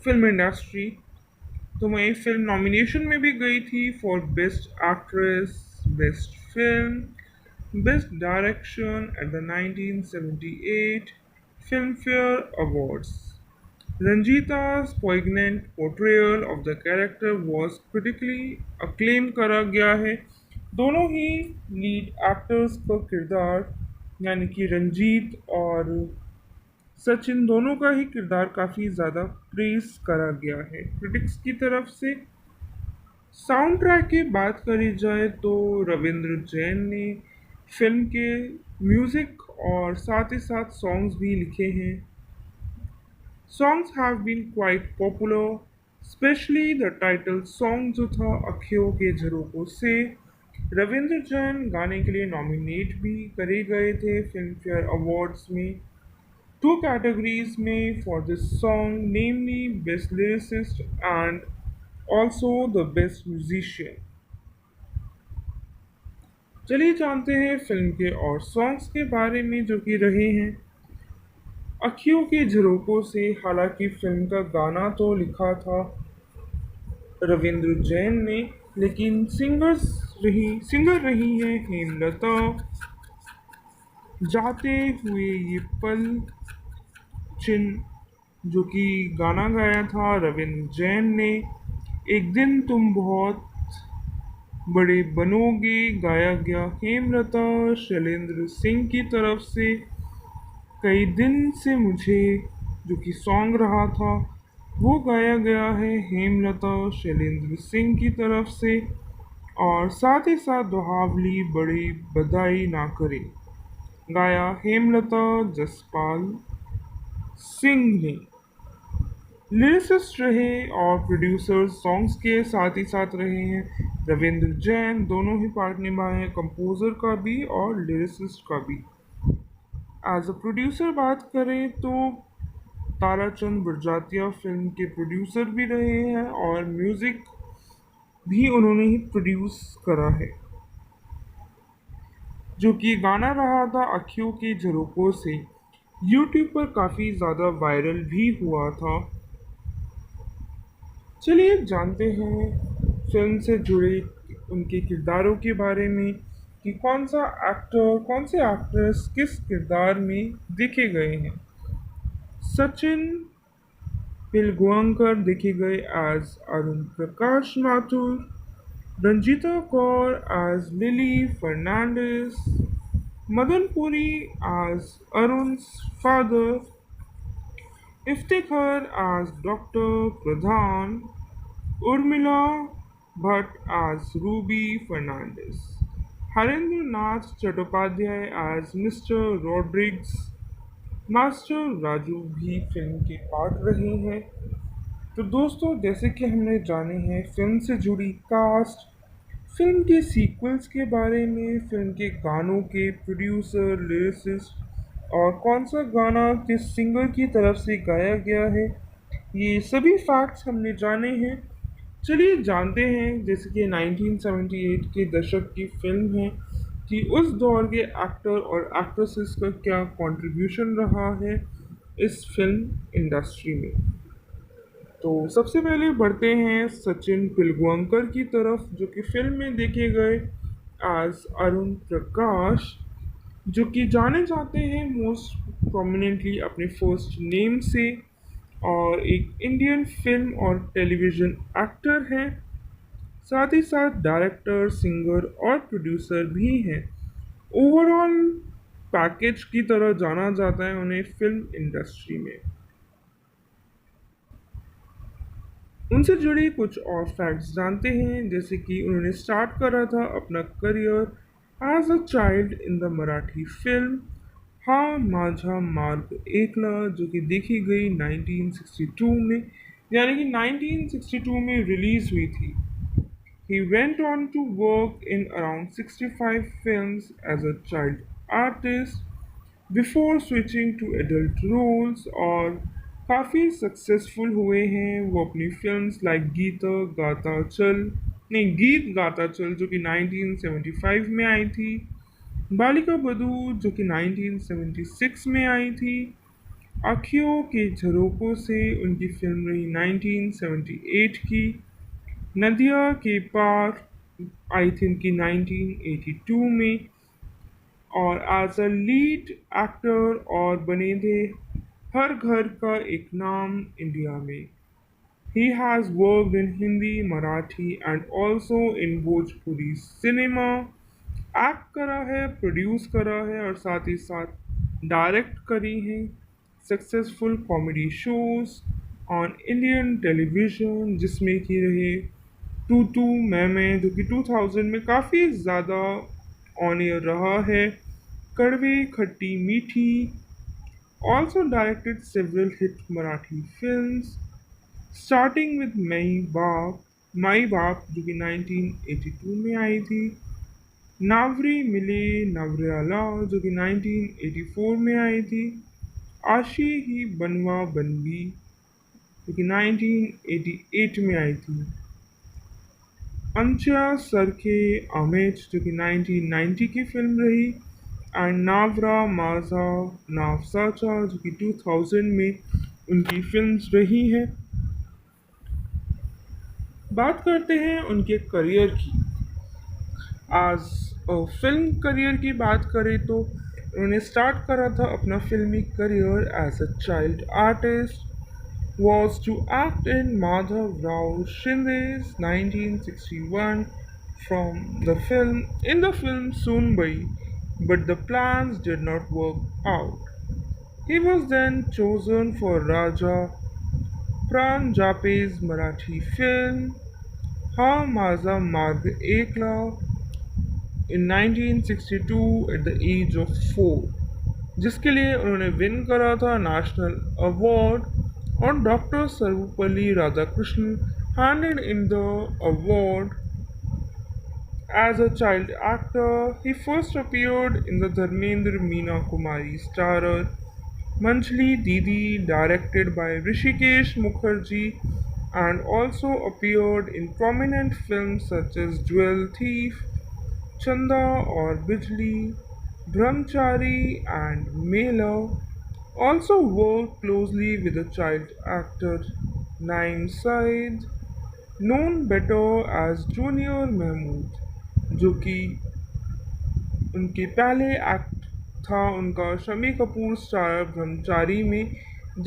Speaker 1: film industry. तो वही फिल्म नॉमिनेशन में भी गई थी for best actress, best film, best direction at the 1978 Filmfare awards. Ranjita's poignant portrayal of the character was critically acclaimed करा गया है। दोनों ही लीड एक्टर्स का किरदार, यानी कि रंजीत और सचिन, दोनों का ही किरदार काफ़ी ज़्यादा प्रेस करा गया है क्रिटिक्स की तरफ से। साउंड ट्रैक की बात करी जाए तो रविंद्र जैन ने फिल्म के म्यूज़िक और साथ ही साथ सॉन्ग्स भी लिखे हैं। Songs have been quite popular, especially the title song जो था अखियों के झरोकों से। रविंद्र जैन गाने के लिए नॉमिनेट भी करे गए थे फिल्म फेयर अवार्ड्स में, टू कैटेगरीज में for this song, namely best lyricist and also the best musician. चलिए जानते हैं फिल्म के और सॉन्ग्स के बारे में जो कि रहे हैं अखियों के झरोकों से। हालांकि फिल्म का गाना तो लिखा था रविंद्र जैन ने, लेकिन सिंगर रही है हेमलता। जाते हुए ये पल चिन्ह, जो कि गाना गाया था रविंद्र जैन ने। एक दिन तुम बहुत बड़े बनोगे गाया गया हेमलता शैलेंद्र सिंह की तरफ से। कई दिन से मुझे, जो कि सॉन्ग रहा था, वो गाया गया है हेमलता शैलेंद्र सिंह की तरफ से। और साथ ही साथ दुहावली बड़ी बधाई ना करे गाया हेमलता जसपाल सिंह ने। लिरिसिस्ट रहे और प्रोड्यूसर सॉन्ग्स के साथ ही साथ रहे हैं रविंद्र जैन, दोनों ही पार्ट निभाए हैं, कंपोजर का भी और लिरिसिस्ट का भी। एज अ प्रोड्यूसर बात करें तो ताराचंद बड़जात्या फिल्म के प्रोड्यूसर भी रहे हैं और म्यूज़िक भी उन्होंने ही प्रोड्यूस करा है। जो कि गाना रहा था अखियों के झरोकों से। यूट्यूब पर काफ़ी ज़्यादा वायरल भी हुआ था। चलिए जानते हैं फिल्म से जुड़े उनके किरदारों के बारे में कि कौन सा एक्टर कौन से एक्ट्रेस किस किरदार में देखे गए हैं। सचिन पिलगांवकर देखे गए as Arun Prakash Mathur, Ranjita Kaur as Lily Fernandes, Madan Puri as Arun's father, Iftikhar as Dr. Pradhan, Urmila Bhatt as Ruby Fernandez, Harendra Nath Chattopadhyay as Mr. Rodriguez, master Raju भी फिल्म के पार्ट रहे हैं। तो दोस्तों जैसे कि हमने जाने हैं फिल्म से जुड़ी कास्ट, फिल्म के सीक्वल्स के बारे में, फिल्म के गानों के प्रोड्यूसर, लिरिसिस्ट और कौन सा गाना किस सिंगर की तरफ से गाया गया है, ये सभी फैक्ट्स हमने जाने हैं। चलिए जानते हैं जैसे कि 1978 के दशक की फिल्म है कि उस दौर के एक्टर और एक्ट्रेसेस का क्या कंट्रीब्यूशन रहा है इस फिल्म इंडस्ट्री में। तो सबसे पहले बढ़ते हैं सचिन पिलगांवकर की तरफ, जो कि फिल्म में देखे गए एज अरुण प्रकाश, जो कि जाने जाते हैं मोस्ट प्रोमिनेंटली अपने फर्स्ट नेम से और एक इंडियन फिल्म और टेलीविज़न एक्टर हैं। साथ ही साथ डायरेक्टर, सिंगर और प्रोड्यूसर भी हैं। ओवरऑल पैकेज की तरह जाना जाता है उन्हें फिल्म इंडस्ट्री में। उनसे जुड़ी कुछ और फैक्ट्स जानते हैं जैसे कि उन्होंने स्टार्ट करा था अपना career as a child in the Marathi film Ha Maza मार्ग एकला, जो कि देखी गई 1962 में, यानी कि 1962 में रिलीज हुई थी। He went on to work in around 65 films as a child artist before switching to adult roles, और काफ़ी सक्सेसफुल हुए हैं वो अपनी फिल्म्स लाइक गीत गाता चल जो कि 1975 में आई थी, बालिका बधू जो कि 1976 में आई थी, अखियों के झरोकों से उनकी फिल्म रही 1978 की, नदिया के पार आई थिंक कि 1982 में, और एज अ लीड एक्टर और बने थे हर घर का एक नाम इंडिया में। He has worked in Hindi, Marathi and also in Bhojpuri cinema. Act करा है, प्रोड्यूस करा है और साथ ही साथ डायरेक्ट करी हैं successful comedy shows on Indian television, जिसमें कि रहे टू टू मैं जो कि 2000 में काफ़ी ज़्यादा ऑन एयर रहा है, कड़वे खट्टी मीठी, also directed several hit Marathi films starting with माई बाप जो कि 1982 में आई थी, नावरी मिले नवरेला जो कि 1984 में आई थी, आशी ही बनवा बनवी जो कि 1988 में आई थी, अंचा सरखे आमेच जो कि 1990 की फिल्म रही, एंड नावरा माजा नावसाचा जो कि 2000 में उनकी फिल्म्स रही हैं। बात करते हैं उनके करियर की। आज फिल्म करियर की बात करें तो उन्होंने स्टार्ट करा था अपना फिल्मी career as a child artist, was to act in Madhav Rao Shinde's 1961 in the film Soonbai, but the plans did not work out. He was then chosen for Raja Pran Jape's Marathi film Ha Maza Marg Ekla in 1962 at the age of 4, जिसके लिए उन्होंने विन करा था नेशनल अवार्ड, और doctor Sarvepalli Radhakrishnan handed in the award. As a child actor, he first appeared in the Dharmendra Meena Kumari starrer Manjli Didi, directed by Rishikesh Mukherjee, and also appeared in prominent films such as Jewel Thief, Chanda or Bijli. Brahmachari and Mela also worked closely with the child actor Naim Said, known better as Junior Mahmood, जो कि उनके पहले एक्ट था उनका शम्मी कपूर स्टार ब्रह्मचारी में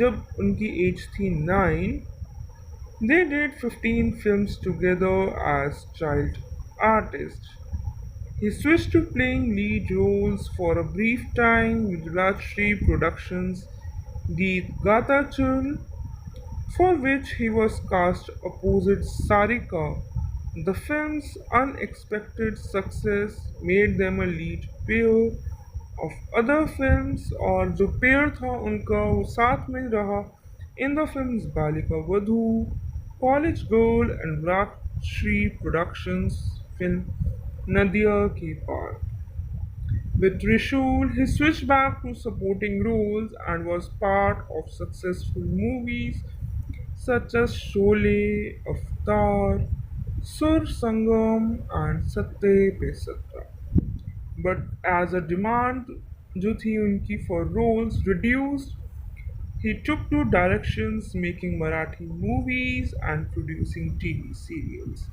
Speaker 1: जब उनकी एज थी 9। They did 15 films together as child artists. He switched to playing lead roles for a brief time with Rajshri Productions' Geet Gata Chul, for which he was cast opposite Sarika. The film's unexpected success made them a lead pair of other films और जो पेयर था उनका वो साथ में रहा in the films Balika Vadhu, College Girl and Rajshri Productions film Nadiya Ke Paar. With Trishul, he switched back to supporting roles and was part of successful movies such as Sholay, Avatar, Sur Sangam, and Satte Pe Satta. But as a demand जो थी उनकी for roles reduced, he took to directions making Marathi movies and producing TV serials.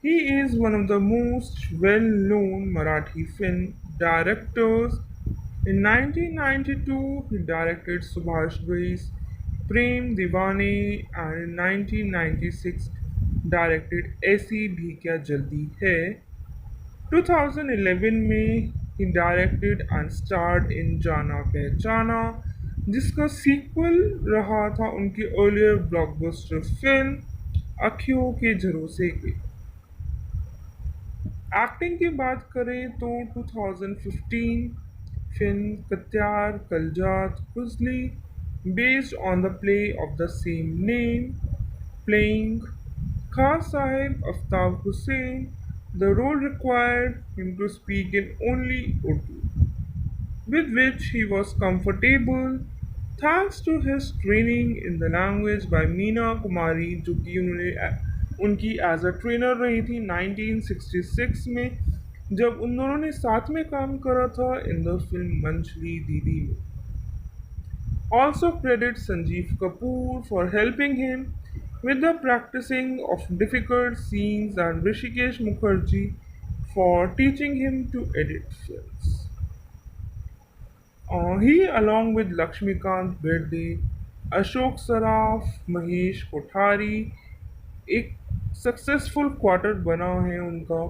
Speaker 1: He is one of the most well-known Marathi film directors. In 1992, he directed Subhash Ghai's Prem Deewane and in 1996 directed ऐसी भी क्या जल्दी है। 2011 में he directed and starred in जाना पहचाना जिसका सीक्वल रहा था उनकी अर्लियर ब्लॉकबस्टर फिल्म अखियों के झरोसे के। एक्टिंग की बात करें तो 2015 film Katyar Kaljat Ghusali based on the play of the same name playing Khan Sahib Aftab Hussain. The role required him to speak in only Urdu, with which he was comfortable thanks to his training in the language by Meena Kumari जो कि उनकी एज अ ट्रेनर रही थी 1966 में जब उन दोनों ने साथ में काम करा था इन द फिल्म मंचली दीदी में। Also credits Sanjeev Kapoor for helping him with the practicing of difficult scenes and Rishikesh Mukherjee for teaching him to edit films. He, along with Lakshmikant Berde, Ashok Saraf, Mahesh Kothari, एक सक्सेसफुल क्वार्टर बना है उनका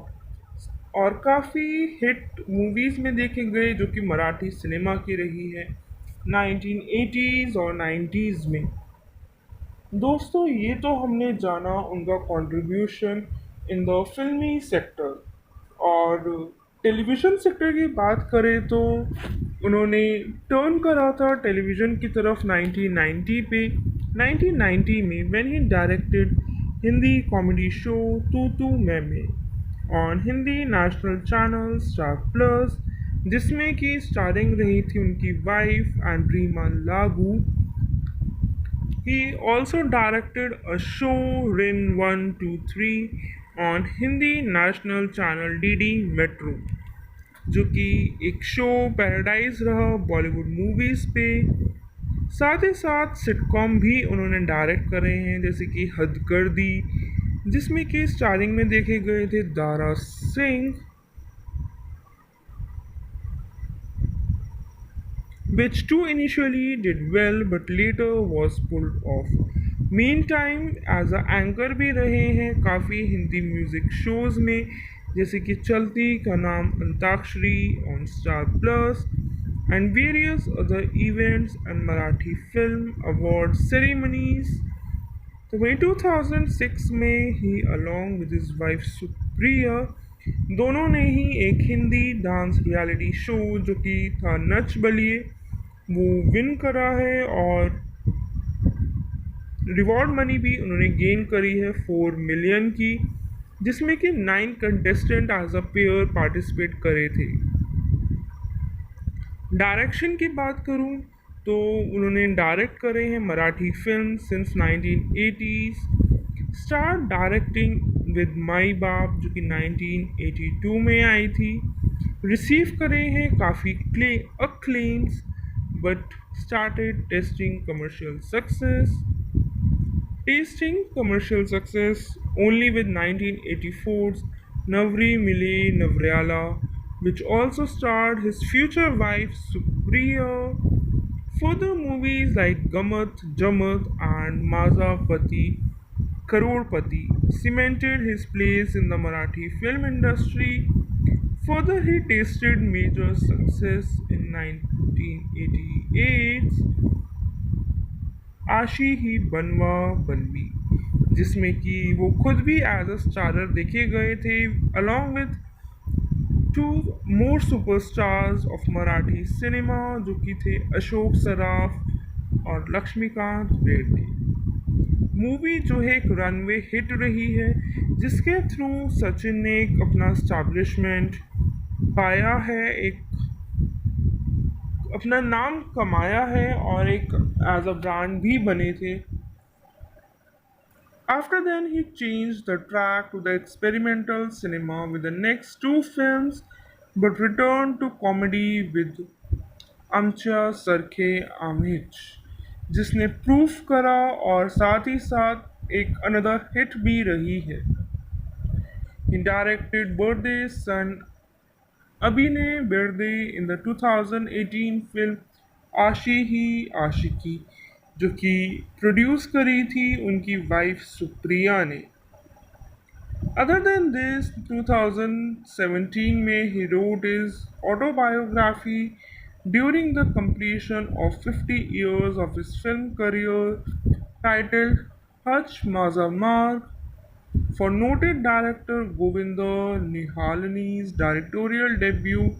Speaker 1: और काफ़ी हिट मूवीज़ में देखे गए जो कि मराठी सिनेमा की रही है 1980s और 90s में। दोस्तों ये तो हमने जाना उनका कंट्रीब्यूशन इन द फिल्मी सेक्टर और टेलीविज़न सेक्टर की बात करें तो उन्होंने टर्न करा था टेलीविज़न की तरफ 1990 पे 1990 में when he directed Hindi comedy show तू तू मैं on Hindi national channel star plus जिसमें कि स्टारिंग रही थी उनकी वाइफ एंड्रीमा लागू। He also directed a show Rin 123 on Hindi national channel DD metro जो कि एक शो पैराडाइज रहा बॉलीवुड मूवीज़ पे। साथ ही साथ सिटकॉम भी उन्होंने डायरेक्ट करे हैं जैसे कि हद कर दी जिसमें कि स्टारिंग में देखे गए थे Dara Singh which too initially did well but later was pulled off. Meantime as a anchor भी रहे हैं काफ़ी हिंदी म्यूज़िक शोज़ में जैसे कि चलती का नाम antakshari on star plus and various other events and Marathi film award ceremonies. तो वही 2006 में ही along with his wife Supriya दोनों ने ही एक हिंदी डांस रियलिटी शो जो कि था नच बलिए वो विन करा है और रिवॉर्ड मनी भी उन्होंने गेन करी है 4 मिलियन की जिसमें कि 9 contestant as a pair participate करे थे। डायरेक्शन की बात करूं तो उन्होंने डायरेक्ट करे हैं Marathi film since 1980s start directing with my बाप जो कि 1982 में आई थी रिसीव करे हैं काफ़ी acclaims but started tasting commercial success only with 1984's Navri Mile Navryala, which also starred his future wife Supriya. Further movies like Gamat, Jamat and Mazapati Karorpati cemented his place in the Marathi film industry. Further, he tasted major success in 1988's आशी ही बनवा बनवी, जिसमें कि वो खुद भी एज अ स्टारर देखे गए थे along with two more superstars of Marathi cinema जो कि थे अशोक सराफ और लक्ष्मीकांत बेर्डे। मूवी जो है एक रनवे हिट रही है जिसके थ्रू सचिन ने एक अपना स्टैब्लिशमेंट पाया है, एक अपना नाम कमाया है और एक एज अ ब्रांड भी बने थे। After then, he changed the track to the experimental cinema with the next two films, but returned to comedy with आमच्या सरखे आमिच, जिसने प्रूफ करा और साथ ही साथ एक अनदर हिट भी रही है। He directed Birthday Son Abhinay Birthday in the 2018 film आशी ही आशिकी, जो कि प्रोड्यूस करी थी उनकी वाइफ सुप्रिया ने। Other than this, 2017 में he wrote his autobiography during the completion of 50 years of his film career titled Hutch Maza Marg for noted director Govinda Nihalani's directorial debut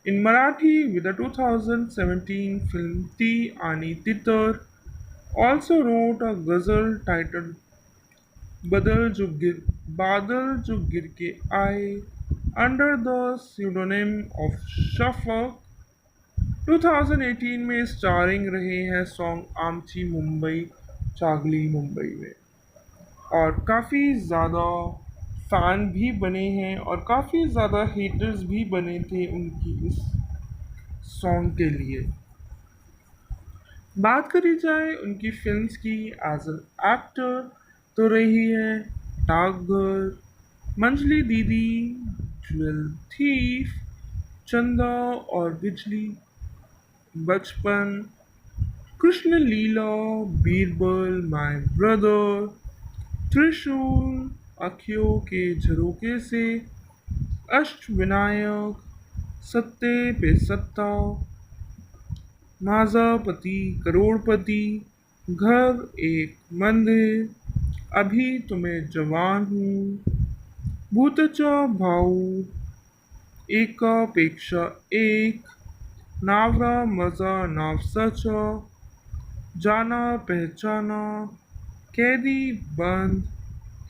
Speaker 1: in Marathi with the 2017 film Ti Ani Titar. Also wrote a ghazal titled बदल जो गिर बादल जो गिर के आए under the pseudonym of Shafaq. 2018 में स्टारिंग रहे हैं सॉन्ग आमची मुंबई चागली मुंबई में, और काफ़ी ज़्यादा फ़ैन भी बने हैं और काफ़ी ज़्यादा हेटर्स भी बने थे उनकी इस सॉन्ग के लिए। बात करी जाए उनकी फिल्म्स की एज एन एक्टर तो रही है डाकघर, मंजली दीदी, ज्वेल थीफ, चंदा और बिजली, बचपन, कृष्ण लीला, बीरबल, माय ब्रदर, त्रिशूल, अखियों के झरोके से, अष्टविनायक, सत्ते पे सत्ता, माजापति करोड़पति, घर एक मंदिर, अभी तुम्हें जवान हूँ, भूतचा भाऊ, एकापेक्षा एक, नावरा मजा नावसाचा, जाना पहचाना, कैदी बंद,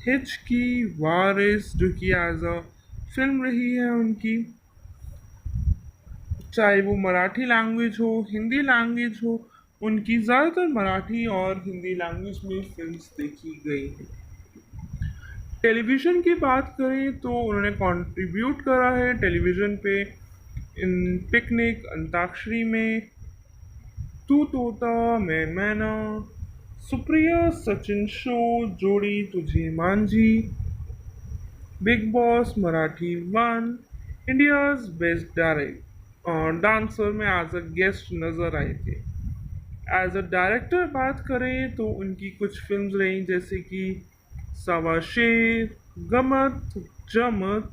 Speaker 1: हिचकी, वारिस जो कि एज अ फिल्म रही है उनकी, चाहे वो मराठी लैंग्वेज हो हिंदी लैंग्वेज हो, उनकी ज़्यादातर मराठी और हिंदी लैंग्वेज में फिल्म्स देखी गई हैं। टेलीविज़न की बात करें तो उन्होंने कंट्रीब्यूट करा है टेलीविज़न पे इन पिकनिक, अंताक्षरी में, तू तोता मैं मैना, सुप्रिया सचिन शो, जोड़ी तुझे Manjhi, big boss Marathi one, India's best direct और डांसर में एज अ गेस्ट नज़र आए थे। एज अ डायरेक्टर बात करें तो उनकी कुछ फिल्म्स रहीं जैसे कि सवा शेर, गमत, जमत,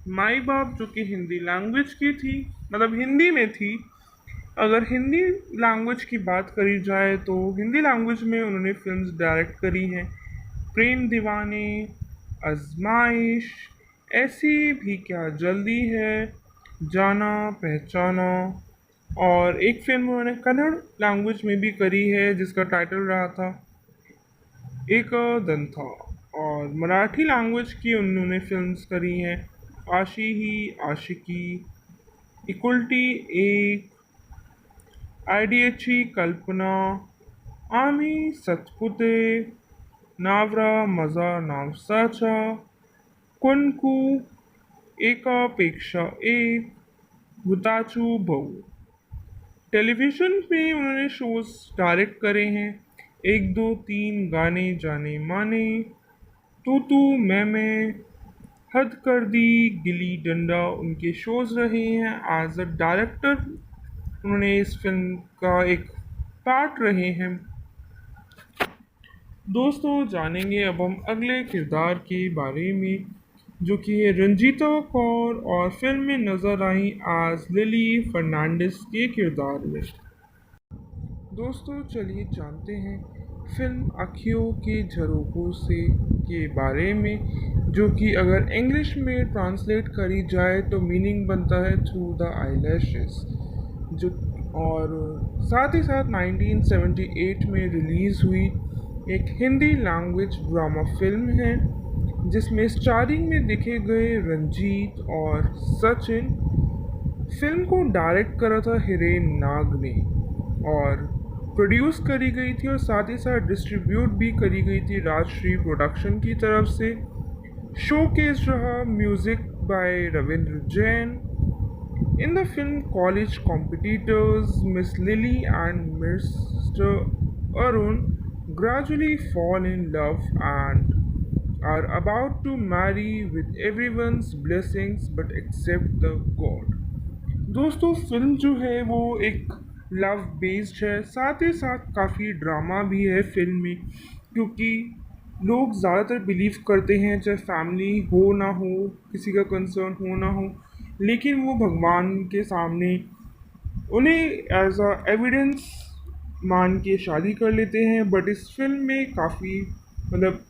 Speaker 1: माई बाप जो कि हिंदी लैंग्वेज की थी, मतलब हिंदी में थी। अगर हिंदी लैंग्वेज की बात करी जाए तो हिंदी लैंग्वेज में उन्होंने फिल्म्स डायरेक्ट करी हैं प्रेम दीवाने, आजमाइश, ऐसी भी क्या जल्दी है, जाना पहचाना, और एक फिल्म उन्होंने कन्नड़ लैंग्वेज में भी करी है जिसका टाइटल रहा था एक दंथा, और मराठी लैंग्वेज की उन्होंने फिल्म्स करी हैं आशी ही आशिकी, इक्वलिटी एक, आयडियाची कल्पना, आम्ही सतपुते, नावरा मजा नावसाचा, कुनकू, एकापेक्षा एक, गुताचू बहु। टेलीविज़न पे उन्होंने शोज़ डायरेक्ट करे हैं। 1, 2, 3 गाने जाने माने, तू मैं, हद कर दी, गिल्ली डंडा उनके शोज़ रहे हैं। एज़ अ डायरेक्टर उन्होंने इस फ़िल्म का एक पार्ट रहे हैं। दोस्तों जानेंगे अब हम अगले किरदार के बारे में जो कि है रंजीता कौर और फ़िल्म में नज़र आई एज़ लिली फर्नांडिस के किरदार में। दोस्तों चलिए जानते हैं फिल्म आँखियों के झरोखों से के बारे में जो कि अगर इंग्लिश में ट्रांसलेट करी जाए तो मीनिंग बनता है थ्रू द आईलैशेस। जो और साथ ही साथ 1978 में रिलीज़ हुई एक हिंदी लैंग्वेज ड्रामा फिल्म है जिसमें स्टारिंग में दिखे गए रंजीत और सचिन। फिल्म को डायरेक्ट करा था हिरेन नाग ने और प्रोड्यूस करी गई थी और साथ ही साथ डिस्ट्रीब्यूट भी करी गई थी राजश्री प्रोडक्शन की तरफ से। शोकेस रहा music by Ravindra Jain. In the film college competitors Miss Lily and Mr. Arun gradually fall in love and are about to marry with everyone's blessings but except the God। दोस्तों फिल्म जो है वो एक लव बेस्ड है, साथ ही साथ काफ़ी ड्रामा भी है फिल्म में क्योंकि लोग ज़्यादातर बिलीव करते हैं चाहे फैमिली हो ना हो, किसी का कंसर्न हो ना हो, लेकिन वो भगवान के सामने उन्हें एज अ एविडेंस मान के शादी कर लेते हैं। बट इस फिल्म में काफ़ी मतलब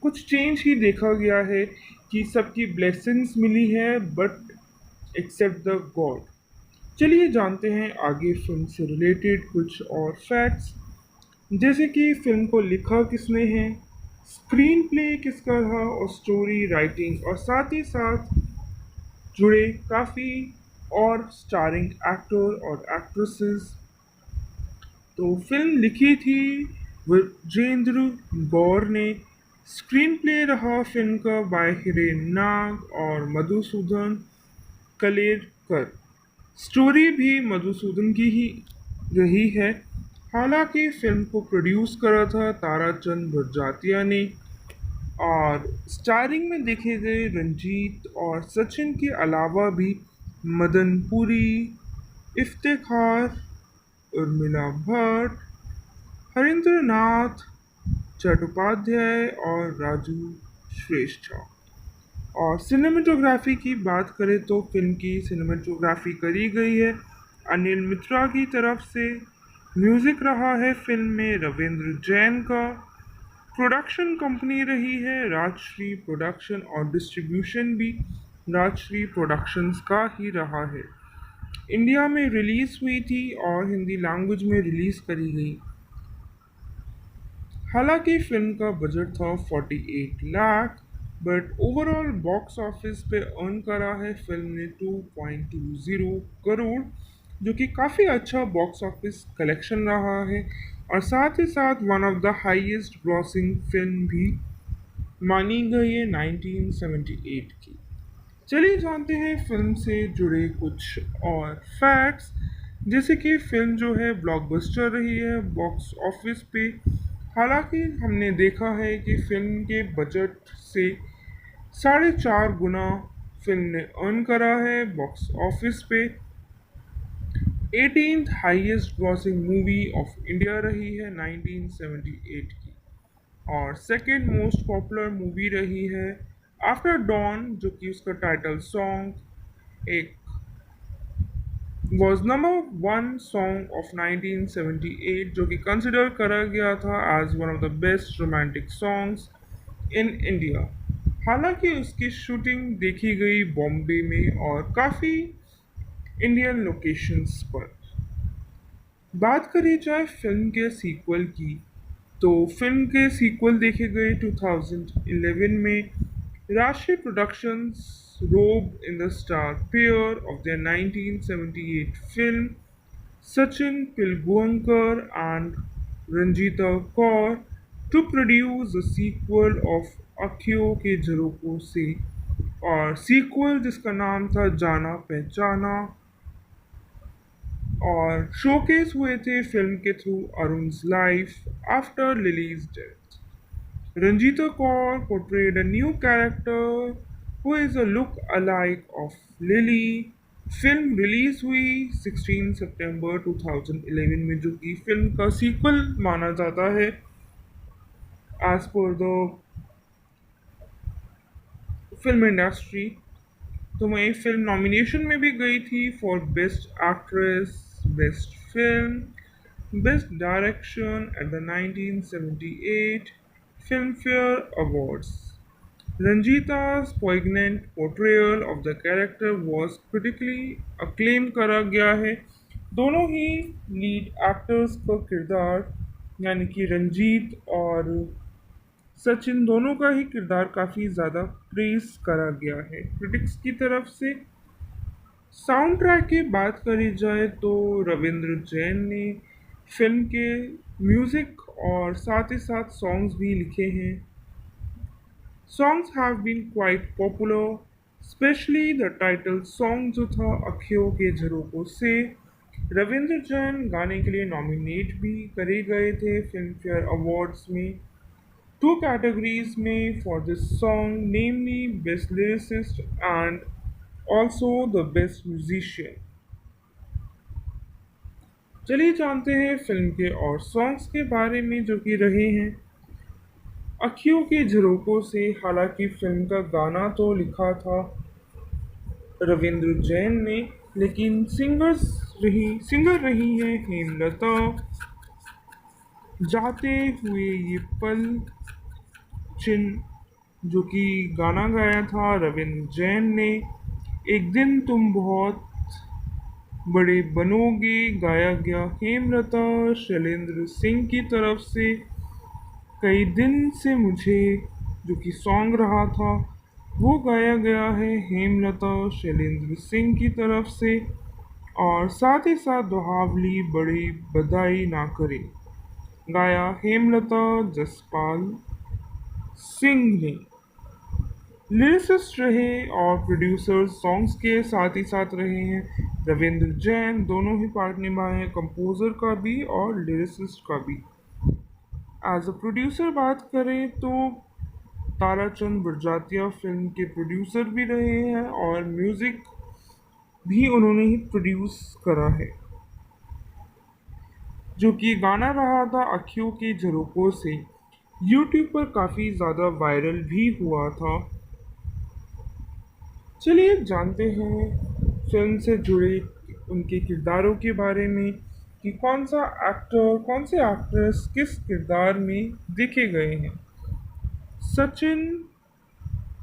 Speaker 1: कुछ चेंज ही देखा गया है कि सबकी ब्लेसिंग्स मिली है बट एक्सेप्ट द गॉड। चलिए जानते हैं आगे फिल्म से रिलेटेड कुछ और फैक्ट्स जैसे कि फिल्म को लिखा किसने है, स्क्रीन प्ले किसका था और स्टोरी राइटिंग और साथ ही साथ जुड़े काफ़ी और स्टारिंग एक्टर और एक्ट्रेसेस। तो फिल्म लिखी थी विजेंद्र गौर ने। स्क्रीन प्ले रहा फिल्म का बाय हिरेन नाग और मधुसूदन कलेरकर। स्टोरी भी मधुसूदन की ही रही है। हालांकि फिल्म को प्रोड्यूस करा था ताराचंद बड़जात्या ने और स्टारिंग में देखे गए रंजीत और सचिन के अलावा भी मदन पुरी, इफ्तिखार, उर्मिला भट्ट, हरिंद्र नाथ चट्टोपाध्याय और राजू श्रेष्ठ। और सिनेमेटोग्राफी की बात करें तो फिल्म की सिनेमेटोग्राफी करी गई है अनिल मित्रा की तरफ से। म्यूज़िक रहा है फिल्म में रविंद्र जैन का। प्रोडक्शन कंपनी रही है राजश्री प्रोडक्शन और डिस्ट्रीब्यूशन भी राजश्री प्रोडक्शंस का ही रहा है। इंडिया में रिलीज़ हुई थी और हिंदी लैंग्वेज में रिलीज़ करी गई। हालांकि फिल्म का बजट था 48 lakh but overall box office पे अर्न करा है फिल्म ने 2.20 करोड़ जो कि काफ़ी अच्छा बॉक्स ऑफिस कलेक्शन रहा है और साथ ही साथ one of the highest grossing film भी मानी गई है 1978 की। चलिए जानते हैं फिल्म से जुड़े कुछ और फैक्ट्स जैसे कि फिल्म जो है ब्लॉकबस्टर रही है बॉक्स ऑफिस पे। हालांकि हमने देखा है कि फिल्म के बजट से 4.5 गुना फिल्म ने अर्न करा है बॉक्स ऑफिस पे। 18th highest grossing movie of India रही है 1978 की और सेकंड मोस्ट पॉपुलर मूवी रही है आफ्टर डॉन जो कि उसका टाइटल सॉन्ग एक was number one song of 1978 जो कि कंसिडर करा गया था as one of the best romantic songs in India. हालांकि उसकी शूटिंग देखी गई बॉम्बे में और काफ़ी इंडियन लोकेशंस पर। बात करी जाए फिल्म के सीक्वल की तो फिल्म के सीक्वल देखे गए 2011 में। Rashi productions roped in the star pair of their 1978 film Sachin Pilgaonkar and Ranjeeta Kaur to produce a sequel of अखियों के झरोखों से और सीक्वल जिसका नाम था जाना पहचाना और शोकेस हुए थे फिल्म के through Arun's life after Lily's death. Ranjita Kaur portrayed a new character who is a look-alike of Lily. Film release हुई 16 सितंबर 2011 में, जो कि फिल्म का सीक्वल माना जाता है as per the film industry. तो वही फिल्म नॉमिनेशन में भी गई थी for best actress, best film, best direction at the 1978 Filmfare awards. Ranjita's poignant portrayal of the character was critically acclaimed करा गया है. दोनों ही लीड एक्टर्स का किरदार, यानी कि रंजीत और सचिन, दोनों का ही किरदार काफ़ी ज़्यादा प्रेस करा गया है क्रिटिक्स की तरफ से. साउंड ट्रैक की बात करी जाए तो रविंद्र जैन ने फिल्म के म्यूज़िक और साथ ही साथ सॉन्ग्स भी लिखे हैं. Songs have been quite popular, especially the title song जो था अखियों के झरोकों से. रविंद्र जैन गाने के लिए नॉमिनेट भी करे गए थे फिल्म फेयर अवार्ड्स में, टू कैटेगरीज में for this song, namely best lyricist and also the best musician. चलिए जानते हैं फिल्म के और सॉन्ग्स के बारे में जो कि रहे हैं. अखियों के झरोकों से, हालांकि फिल्म का गाना तो लिखा था रविंद्र जैन ने, लेकिन सिंगर रही है हेमलता. जाते हुए ये पल चिन्ह, जो कि गाना गाया था रविंद्र जैन ने. एक दिन तुम बहुत बड़े बनोगे गाया गया हेमलता शैलेंद्र सिंह की तरफ से. कई दिन से मुझे, जो कि सॉन्ग रहा था, वो गाया गया है हेमलता शैलेंद्र सिंह की तरफ से. और साथ ही साथ दुहावली बड़ी बधाई ना करे गाया हेमलता जसपाल सिंह ने. लिरिसिस्ट रहे और प्रोड्यूसर सॉन्ग्स के साथ ही साथ रहे हैं रविंद्र जैन. दोनों ही पार्ट निभाए हैं, कंपोजर का भी और लिरिसिस्ट का भी. एज अ प्रोड्यूसर बात करें तो ताराचंद बड़जात्या फिल्म के प्रोड्यूसर भी रहे हैं और म्यूज़िक भी उन्होंने ही प्रोड्यूस करा है. जो कि गाना रहा था अखियों के झरोकों से, यूट्यूब पर काफ़ी ज़्यादा वायरल भी हुआ था. चलिए जानते हैं फिल्म से जुड़े उनके किरदारों के बारे में कि कौन सा एक्टर, कौन से एक्ट्रेस किस किरदार में देखे गए हैं. सचिन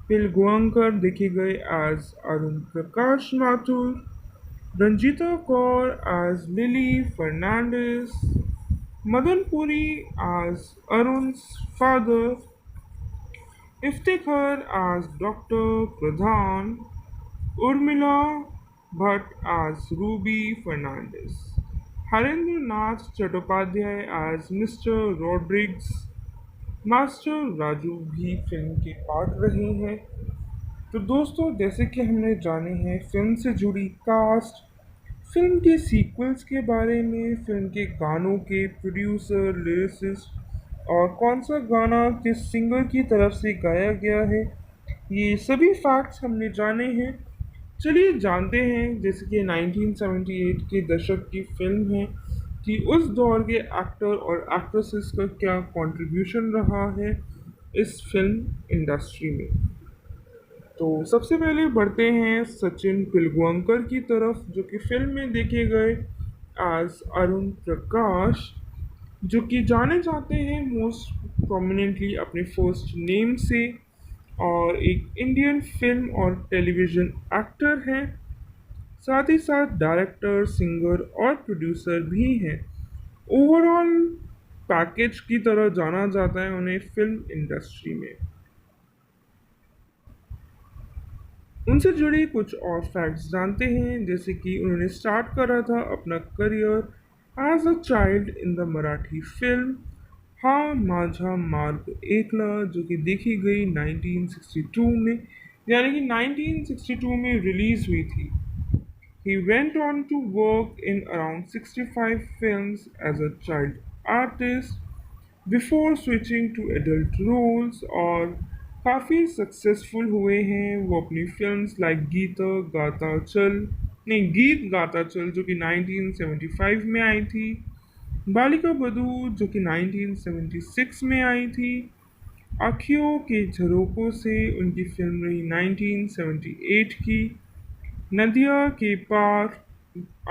Speaker 1: पिलगांवकर देखे गए as Arun Prakash Mathur, Ranjita Kaur as Lily Fernandes, Madan Puri as Arun's father, Iftikhar as doctor Pradhan, Urmila Bhatt as Ruby Fernandes, Harendra Nath Chattopadhyay as mister Rodrigues, master Raju भी फिल्म के पार्ट रहे हैं. तो दोस्तों, जैसे कि हमने जाने हैं फिल्म से जुड़ी कास्ट, फिल्म के सीक्वल्स के बारे में, फिल्म के गानों के प्रोड्यूसर, लिरिसिस्ट और कौन सा गाना किस सिंगर की तरफ से गाया गया है, ये सभी फैक्ट्स हमने जाने हैं. चलिए जानते हैं, जैसे कि 1978 के दशक की फिल्म है, कि उस दौर के एक्टर और एक्ट्रेसेस का क्या कंट्रीब्यूशन रहा है इस फिल्म इंडस्ट्री में. तो सबसे पहले बढ़ते हैं सचिन पिलगांवकर की तरफ, जो कि फिल्म में देखे गए एज अरुण प्रकाश, जो कि जाने जाते हैं मोस्ट प्रोमिनेंटली अपने फर्स्ट नेम से, और एक इंडियन फिल्म और टेलीविज़न एक्टर हैं. साथ ही साथ डायरेक्टर, सिंगर और प्रोड्यूसर भी हैं. ओवरऑल पैकेज की तरह जाना जाता है उन्हें फिल्म इंडस्ट्री में. उनसे जुड़ी कुछ और फैक्ट्स जानते हैं, जैसे कि उन्होंने स्टार्ट करा था अपना career as a child in the Marathi film Ha Maza मार्ग एकला, जो कि देखी गई 1962 में, यानी कि 1962 में रिलीज़ हुई थी. He went on to work in around 65 films as a child artist before switching to adult roles और काफ़ी सक्सेसफुल हुए हैं वो अपनी फिल्म्स लाइक गीता गाता चल नहीं गीत गाता चल जो कि 1975 में आई थी बालिका बधू जो कि 1976 में आई थी आँखियों के झरोकों से उनकी फिल्म रही 1978 की नदिया के पार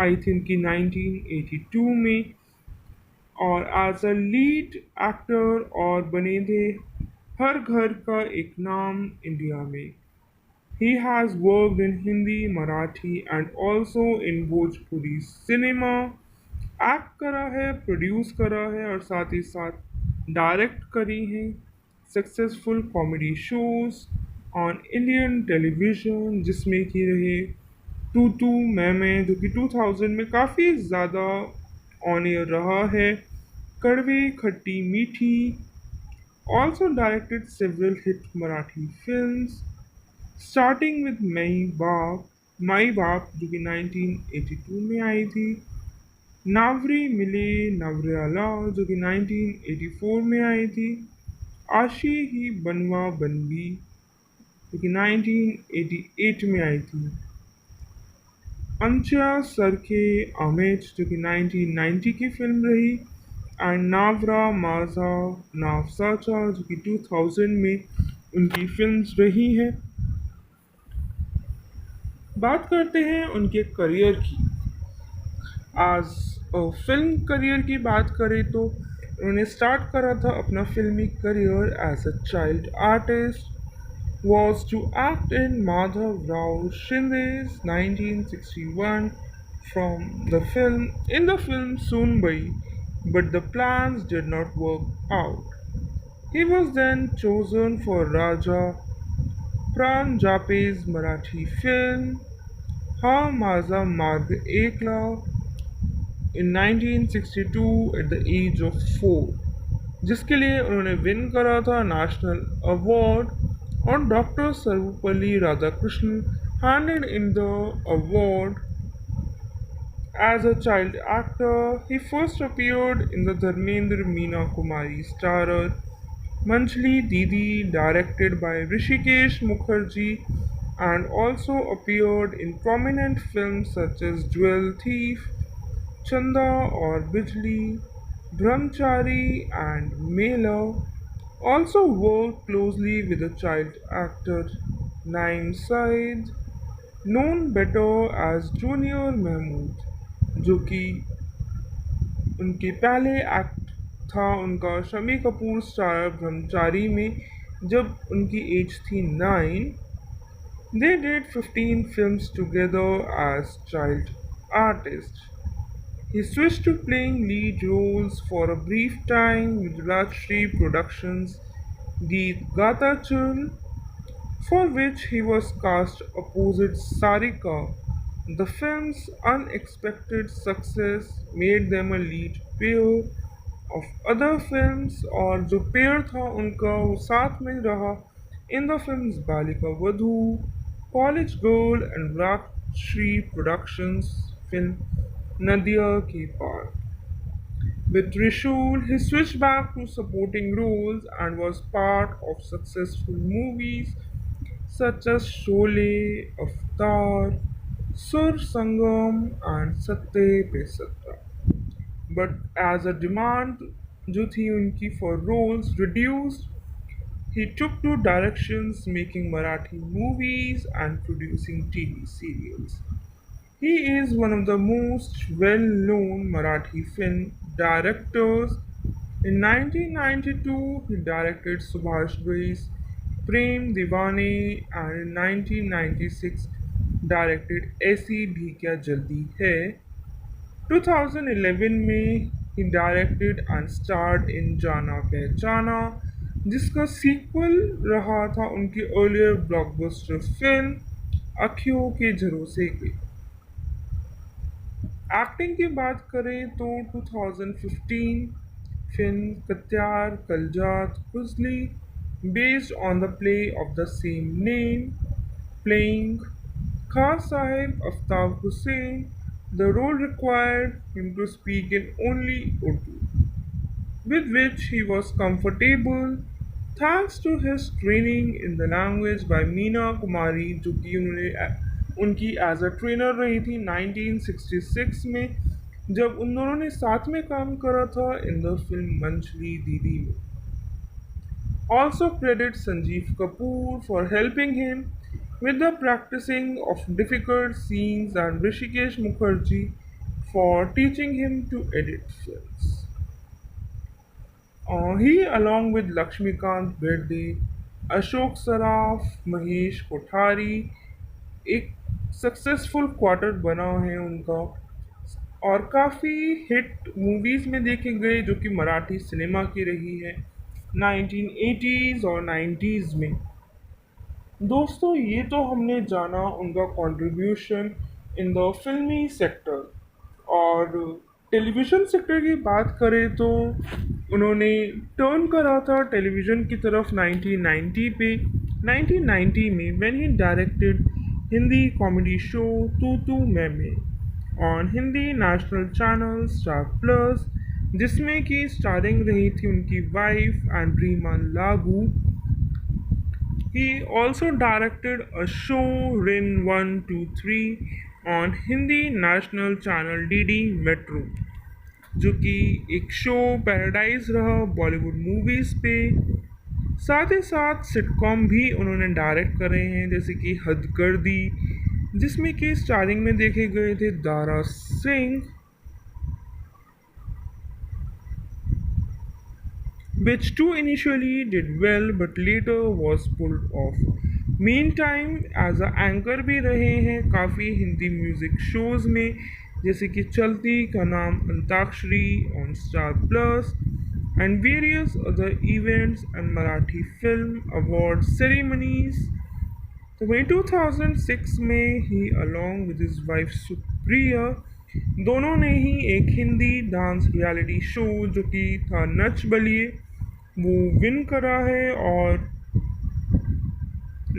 Speaker 1: आई थी उनकी 1982 में और एज अ लीड एक्टर और बने थे हर घर का एक नाम इंडिया में he has worked in Hindi Marathi and also in Bhojpuri cinema act करा है प्रोड्यूस करा है और साथ ही साथ डायरेक्ट करी हैं successful comedy shows on Indian television जिसमें कि रहे टू टू मैं जो कि 2000 में काफ़ी ज़्यादा ऑन एयर रहा है कड़वे खट्टी मीठी also directed several hit Marathi films starting with माई बाप जो कि 1982 में आई थी नावरी मिले नवरेला जो कि 1984 में आई थी आशी ही बनवा बनवी जो कि 1988 में आई थी अंचा सरखे आमेच जो कि 1990 की फिल्म रही एंड नावरा माजा नावसाचा जो कि 2000 में उनकी फिल्म्स रही हैं बात करते हैं उनके करियर की आज फिल्म करियर की बात करें तो उन्होंने स्टार्ट करा था अपना फिल्मी career as a child artist was to act in Madhav Rao Shinde's 1961 from the film Soonbai, but the plans did not work out. He was then chosen for Raja Pran Jape's Marathi film Ha Maza Marg Ekla in 1962 at the age of 4, जिसके लिए उन्होंने विन करा था नेशनल अवार्ड और doctor Sarvepalli Radhakrishnan handed in the award as a child actor. He first appeared in the Dharmendra Meena Kumari starrer Manjli Didi directed by Rishikesh Mukherjee and also appeared in prominent films such as Jewel Thief, Chanda or Bijli, Brahmachari and Mela. Also worked closely with the child actor Naim Said, known better as Junior Mahmood, जो कि उनके पहले एक्ट था उनका शमी कपूर स्टार ब्रह्मचारी में जब उनकी एज थी 9. They did 15 films together as child artists. He switched to playing lead roles for a brief time with Rajshri Productions' Geet Gata Chul, for which he was cast opposite Sarika. The film's unexpected success made them a lead pair of other films और जो पेयर था उनका वो साथ में रहा in the films Balika Vadhu, College Girl and Rajshri Productions film Nadiya Ke Paar. With Trishul, he switched back to supporting roles and was part of successful movies such as Sholay, Avatar, Sur Sangam, and Satte Pe Satta. But as a demand जो थी उनकी for roles reduced, he took to directions making Marathi movies and producing TV serials. He is one of the most well-known Marathi film directors. In 1992, he directed Subhash Ghai's Prem Deewane and in 1996 directed ऐसी भी क्या जल्दी है. 2011 में he directed and starred in जाना पहचाना जिसका सीक्वल रहा था उनकी अर्लियर ब्लॉकबस्टर फिल्म अखियों के झरोसे के. एक्टिंग की बात करें तो 2015 फिल्म कत्यार कलजात खुजली based on the play of the same name playing Khan Sahib Aftab Hussain, the role required him to speak in only Urdu, with which he was comfortable thanks to his training in the language by Meena Kumari जो कि उनकी एज अ ट्रेनर रही थी 1966 में जब उन दोनों ने साथ में काम करा था इन द फिल्म मंचली दीदी में. Also credits Sanjeev Kapoor for helping him with the practicing of difficult scenes and Rishikesh Mukherjee for teaching him to edit films. He, along with Lakshmikant Berde, Ashok Saraf, Mahesh Kothari, एक सक्सेसफुल क्वार्टर बना है उनका और काफ़ी हिट मूवीज़ में देखे गए जो कि मराठी सिनेमा की रही है 1980s और 90s में. दोस्तों ये तो हमने जाना उनका कंट्रीब्यूशन इन द फिल्मी सेक्टर और टेलीविज़न सेक्टर की बात करें तो उन्होंने टर्न करा था टेलीविज़न की तरफ 1990 पे 1990 में when he directed Hindi comedy show तू तू मैं on Hindi national channel star plus जिसमें कि स्टारिंग रही थी उनकी वाइफ एंड्रीमा लागू. He also directed a show Rin 123 on Hindi national channel DD metro जो कि एक शो पैराडाइज रहा बॉलीवुड मूवीज़ पे. साथ ही साथ सिटकॉम भी उन्होंने डायरेक्ट करे हैं जैसे कि हद कर दी जिसमें कि स्टारिंग में देखे गए थे Dara Singh which too initially did well but later was pulled off. Meantime as a anchor भी रहे हैं काफ़ी हिंदी म्यूज़िक शोज़ में जैसे कि चलती का नाम antakshari on star plus and various other events and Marathi film award ceremonies. तो वही 2006 में ही along with his wife Supriya दोनों ने ही एक हिंदी डांस रियलिटी शो जो कि था नच बलिए वो विन करा है और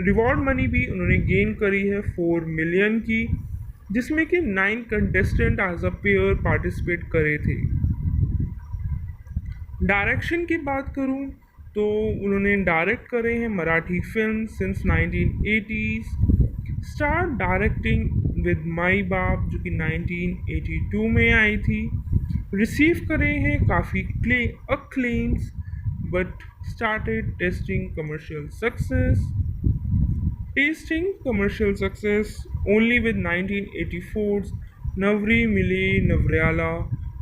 Speaker 1: रिवॉर्ड मनी भी उन्होंने गेन करी है 4 मिलियन की जिसमें कि 9 contestant as a pair participate करे थे. डायरेक्शन की बात करूं तो उन्होंने डायरेक्ट करे हैं Marathi film since 1980s. Start directing with my बाप जो कि 1982 में आई थी. रिसीव करे हैं काफ़ी acclaims but started tasting commercial success only with 1984's Navri Mile Navryala,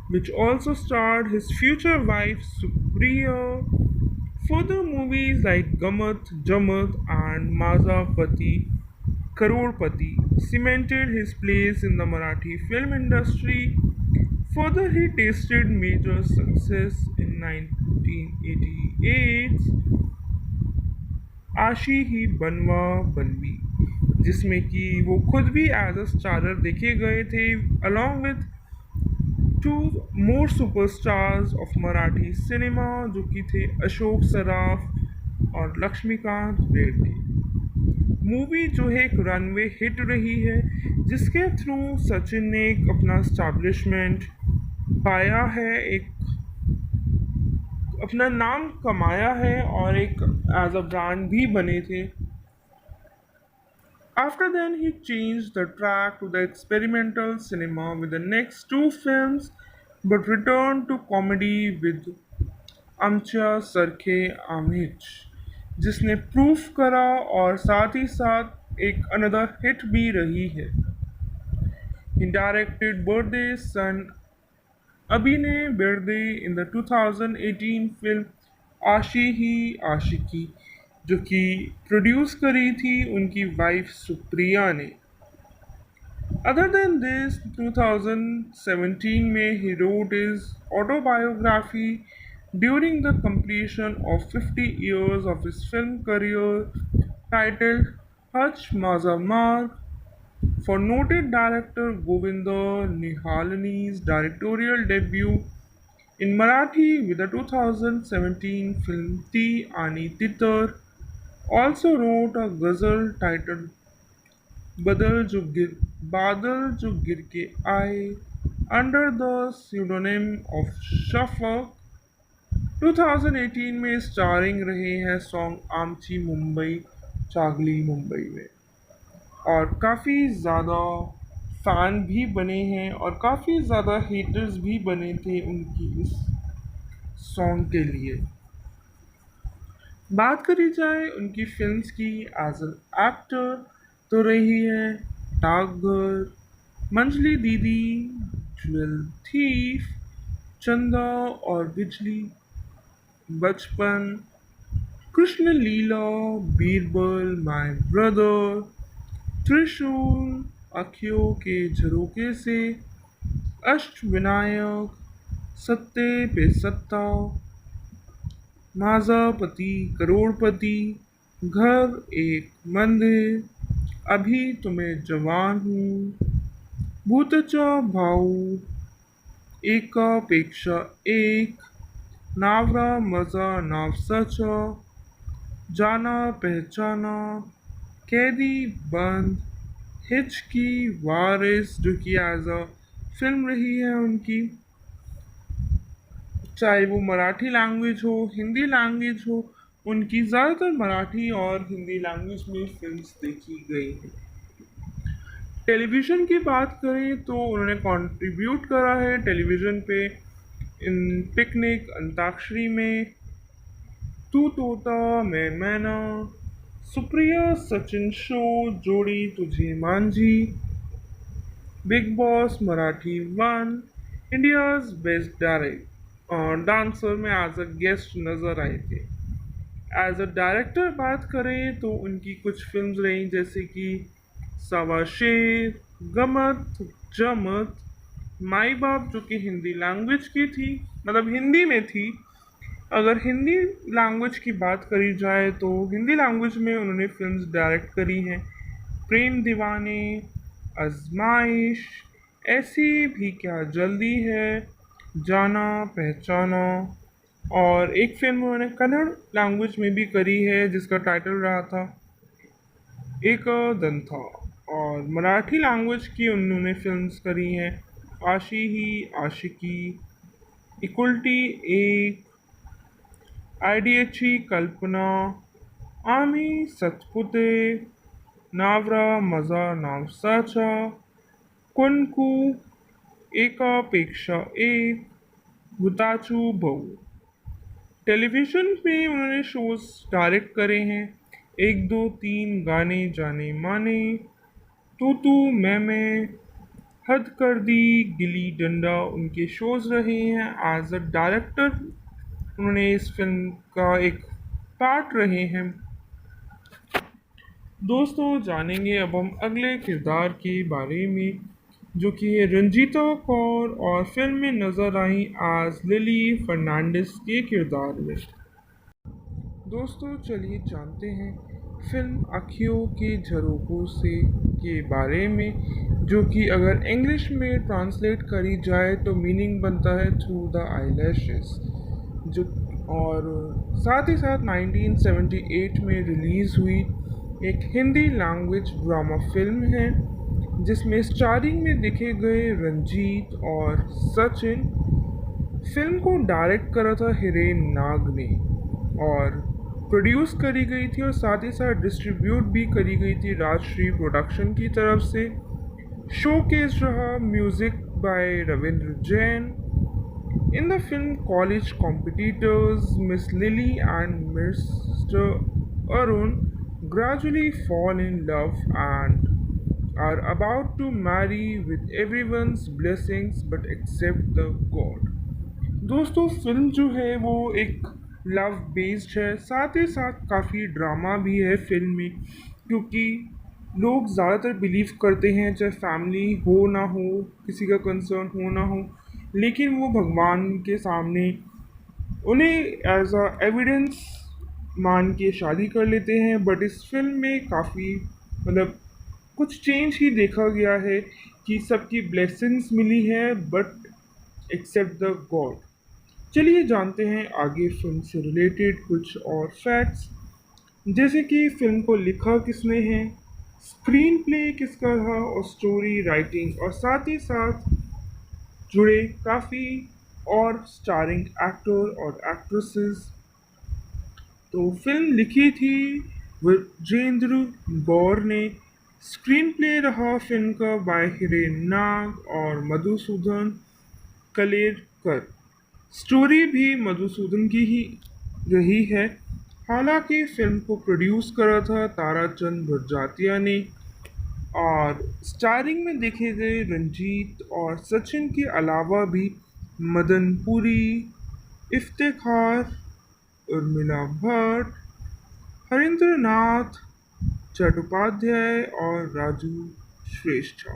Speaker 1: which also starred his future wife Supriya. Further movies like Gamat, Jamat and Maza Pati Karorpati cemented his place in the Marathi film industry. Further, he tasted major success in 1988's आशी ही बनवा बनवी जिसमें कि वो खुद भी एज अ स्टारर देखे गए थे along with 2 more superstars of Marathi cinema जो कि थे अशोक सराफ और लक्ष्मीकांत बेर्डे. मूवी जो है एक रनवे हिट रही है जिसके थ्रू सचिन ने एक अपना स्टैब्लिशमेंट पाया है एक अपना नाम कमाया है और एक एज अ ब्रांड भी बने थे. After then, he changed the track to the experimental cinema with the next 2 films but returned to comedy with Amcha Sarkhe Amich जिसने प्रूफ करा और साथ ही साथ एक अनदर हिट भी रही है. He directed Birthday Son Abhinay Birthday in the 2018 film आशी ही आशिकी जो कि प्रोड्यूस करी थी उनकी वाइफ सुप्रिया ने. अदर देन दिस 2017 में he wrote his autobiography during the completion of 50 years of his film career titled Hutch Maza Marg for noted director Govinda Nihalani's directorial debut in Marathi with the 2017 film Ti Ani Titar. Also wrote a ghazal titled बदल जो गिर बादल जो गिर के आए under the pseudonym of Shafaq 2018 में स्टारिंग रहे हैं सॉन्ग आमची मुंबई चागली मुंबई में और काफ़ी ज़्यादा फ़ैन भी बने हैं और काफ़ी ज़्यादा हेटर्स भी बने थे उनकी इस सॉन्ग के लिए। बात करी जाए उनकी फिल्म्स की एज एन एक्टर तो रही है डाकघर, मंजली दीदी, ज्वेल थीफ, चंदा और बिजली, बचपन, कृष्ण लीला, बीरबल, माय ब्रदर, त्रिशूल, अखियों के झरोके से, अष्टविनायक, सत्ते पे सत्ता, माजापति करोड़पति, घर एक मंदिर, अभी तुम्हें जवान हूँ, भूतचा भाऊ, एकापेक्षा एक, नावरा मजा नावसाचा, जाना पहचाना, कैदी बंद, हिचकी, वारिस जो कि एज अ फिल्म रही है उनकी, चाहे वो मराठी लैंग्वेज हो हिंदी लैंग्वेज हो, उनकी ज़्यादातर मराठी और हिंदी लैंग्वेज में फिल्म्स देखी गई हैं। टेलीविज़न की बात करें तो उन्होंने कंट्रीब्यूट करा है टेलीविज़न पे इन पिकनिक, अंताक्षरी में, तू तोता मैं मैना, सुप्रिया सचिन शो, जोड़ी तुझे Manjhi, big boss Marathi one, India's best direct और डांसर में एज अ गेस्ट नज़र आए थे। एज अ डायरेक्टर बात करें तो उनकी कुछ फिल्म्स रहीं जैसे कि सवा शेर, गमत, जमत, माई बाप जो कि हिंदी लैंग्वेज की थी, मतलब हिंदी में थी। अगर हिंदी लैंग्वेज की बात करी जाए तो हिंदी लैंग्वेज में उन्होंने फिल्म्स डायरेक्ट करी हैं प्रेम दीवाने, आजमाइश, ऐसी भी क्या जल्दी है, जाना पहचाना, और एक फिल्म उन्होंने कन्नड़ लैंग्वेज में भी करी है जिसका टाइटल रहा था एक दंथा, और मराठी लैंग्वेज की उन्होंने फिल्म्स करी हैं आशी ही आशिकी, इक्वलिटी एक, आयडीएची कल्पना, आमी सतपुते, नावरा मजा नावसाचा, कुनकू, एकापेक्षा एक, भुताचू बहु। टेलीविज़न में उन्होंने शोज डायरेक्ट करे हैं एक दो तीन, गाने जाने माने, तू तू मैं, हद कर दी, गिल्ली डंडा उनके शोज रहे हैं एज अ डायरेक्टर। उन्होंने इस फिल्म का एक पार्ट रहे हैं। दोस्तों जानेंगे अब हम अगले किरदार के बारे में जो कि है रंजीता कौर और फिल्म में नज़र आई आज लिली फर्नांडिस के किरदार में। दोस्तों चलिए जानते हैं फिल्म आँखियों के झरोकों से के बारे में जो कि अगर इंग्लिश में ट्रांसलेट करी जाए तो मीनिंग बनता है थ्रू द आईलैशेस, जो और साथ ही साथ 1978 में रिलीज़ हुई एक हिंदी लैंग्वेज ड्रामा फिल्म है जिसमें स्टारिंग में दिखे गए रंजीत और सचिन। फिल्म को डायरेक्ट करा था हिरेन नाग ने और प्रोड्यूस करी गई थी और साथ ही साथ डिस्ट्रीब्यूट भी करी गई थी राजश्री प्रोडक्शन की तरफ से। शोकेस रहा music by Ravindra Jain. In the film college competitors Miss Lily and Mr. Arun gradually fall in love and are about to marry with everyone's blessings but except the God। दोस्तों फिल्म जो है वो एक लव बेस्ड है, साथ ही साथ काफ़ी ड्रामा भी है फिल्म में क्योंकि लोग ज़्यादातर बिलीव करते हैं चाहे फैमिली हो ना हो, किसी का कंसर्न हो ना हो, लेकिन वो भगवान के सामने उन्हें एज अ एविडेंस मान के शादी कर लेते हैं। बट इस फिल्म में काफ़ी मतलब कुछ चेंज ही देखा गया है कि सबकी ब्लेसिंग्स मिली है बट एक्सेप्ट द गॉड। चलिए जानते हैं आगे फिल्म से रिलेटेड कुछ और फैक्ट्स, जैसे कि फिल्म को लिखा किसने है, स्क्रीन प्ले किसका था और स्टोरी राइटिंग और साथ ही साथ जुड़े काफ़ी और स्टारिंग एक्टर और एक्ट्रेसेस। तो फिल्म लिखी थी विजेंद्र गौर ने। स्क्रीन प्ले रहा फिल्म का बाय हिरेन नाग और मधुसूदन कलेरकर। स्टोरी भी मधुसूदन की ही रही है। हालांकि फिल्म को प्रोड्यूस करा था ताराचंद बड़जात्या ने। और स्टारिंग में देखे गए रंजीत और सचिन के अलावा भी मदन पुरी, इफ्तिखार, उर्मिला भट्ट, हरिंद्र नाथ चट्टोपाध्याय और राजू श्रेष्ठ।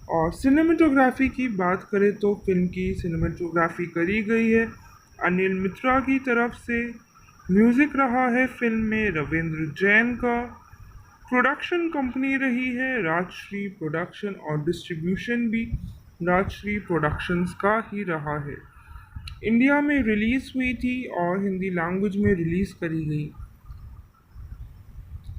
Speaker 1: और सिनेमेटोग्राफी की बात करें तो फिल्म की सिनेमेटोग्राफी करी गई है अनिल मित्रा की तरफ से। म्यूजिक रहा है फिल्म में रविंद्र जैन का। प्रोडक्शन कंपनी रही है राजश्री प्रोडक्शन और डिस्ट्रीब्यूशन भी राजश्री प्रोडक्शंस का ही रहा है। इंडिया में रिलीज हुई थी और हिंदी लैंग्वेज में रिलीज करी गई।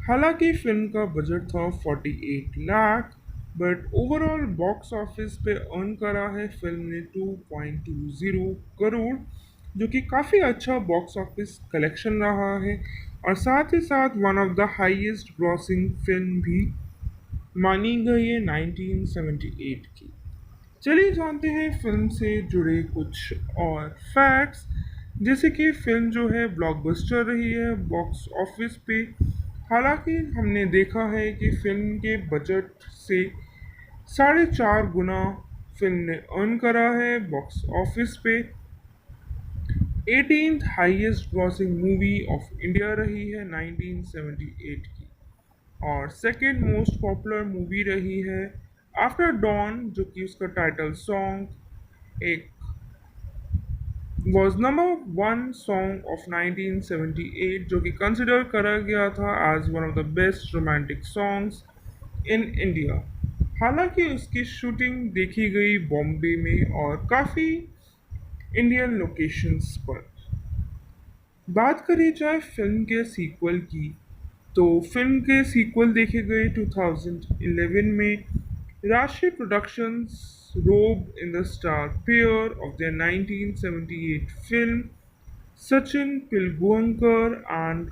Speaker 1: हालांकि फिल्म का बजट था 48 lakh, but overall box office पे अर्न करा है फिल्म ने 2.20 करोड़, जो कि काफ़ी अच्छा बॉक्स ऑफिस कलेक्शन रहा है और साथ ही साथ one of the highest grossing film भी मानी गई है 1978 की। चलिए जानते हैं फिल्म से जुड़े कुछ और फैक्ट्स। जैसे कि फिल्म जो है ब्लॉकबस्टर रही है बॉक्स ऑफिस पे। हालांकि हमने देखा है कि फिल्म के बजट से 4.5 गुना फिल्म ने अर्न करा है बॉक्स ऑफिस पे। 18th highest grossing movie of India रही है 1978 की। और सेकेंड मोस्ट पॉपुलर मूवी रही है आफ्टर डॉन, जो कि उसका टाइटल सॉन्ग एक was number one song of 1978, जो कि कंसिडर करा गया था as one of the best romantic songs in India. हालांकि उसकी शूटिंग देखी गई बॉम्बे में और काफ़ी इंडियन लोकेशंस पर। बात करी जाए फिल्म के सीक्वल की, तो फिल्म के सीक्वल देखे गए 2011 में। Rashi productions roped in the star pair of their 1978 film Sachin Pilgaonkar and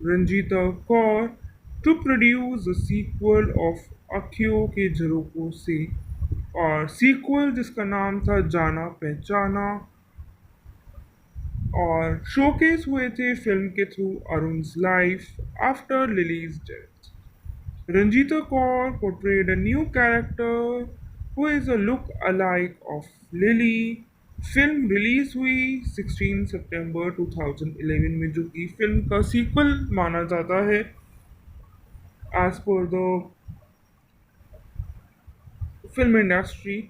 Speaker 1: Ranjita Kaur to produce a sequel of अखियों के झरोकों से, और सीक्वल जिसका नाम था जाना पहचाना। और शोकेस हुए थे फिल्म के through Arun's life after Lily's death. Ranjita Kaur portrayed a new character who is a look-alike of Lily। Film release हुई 16 सितंबर 2011 में, जो कि फिल्म का सीक्वल माना जाता है as per the film industry.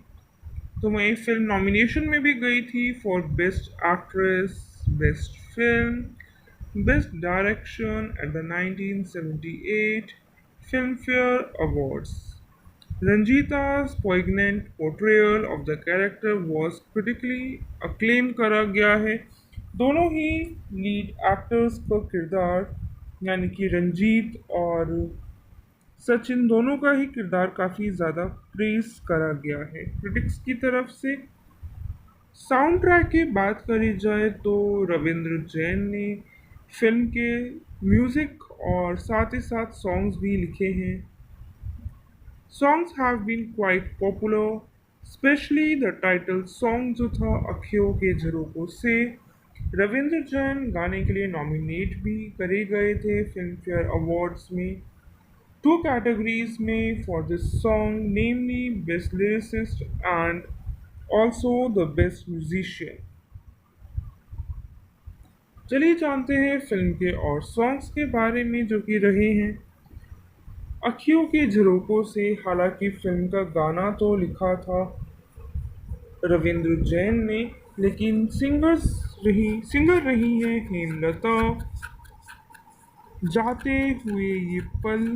Speaker 1: तो वही फिल्म नॉमिनेशन में भी गई थी for best actress, best film, best direction at the 1978 Filmfare awards. Ranjita's poignant portrayal of the character was critically acclaimed करा गया है। दोनों ही लीड एक्टर्स का किरदार यानी कि रंजीत और सचिन दोनों का ही किरदार काफ़ी ज़्यादा प्रेस करा गया है क्रिटिक्स की तरफ से। साउंड ट्रैक की बात करी जाए तो रविंद्र जैन ने फिल्म के म्यूज़िक और साथ ही साथ सॉन्ग्स भी लिखे हैं। Songs have been quite popular, especially the title song जो था अखियों के झरोकों से। रविंद्र जैन गाने के लिए नॉमिनेट भी करे गए थे फिल्म फेयर अवार्ड्स में, टू कैटेगरीज में for this song, namely best lyricist and also the best musician. चलिए जानते हैं फिल्म के और सॉन्ग्स के बारे में जो कि रहे हैं अखियों के झरोकों से। हालांकि फिल्म का गाना तो लिखा था रविंद्र जैन ने, लेकिन सिंगर रही है हेमलता। जाते हुए ये पल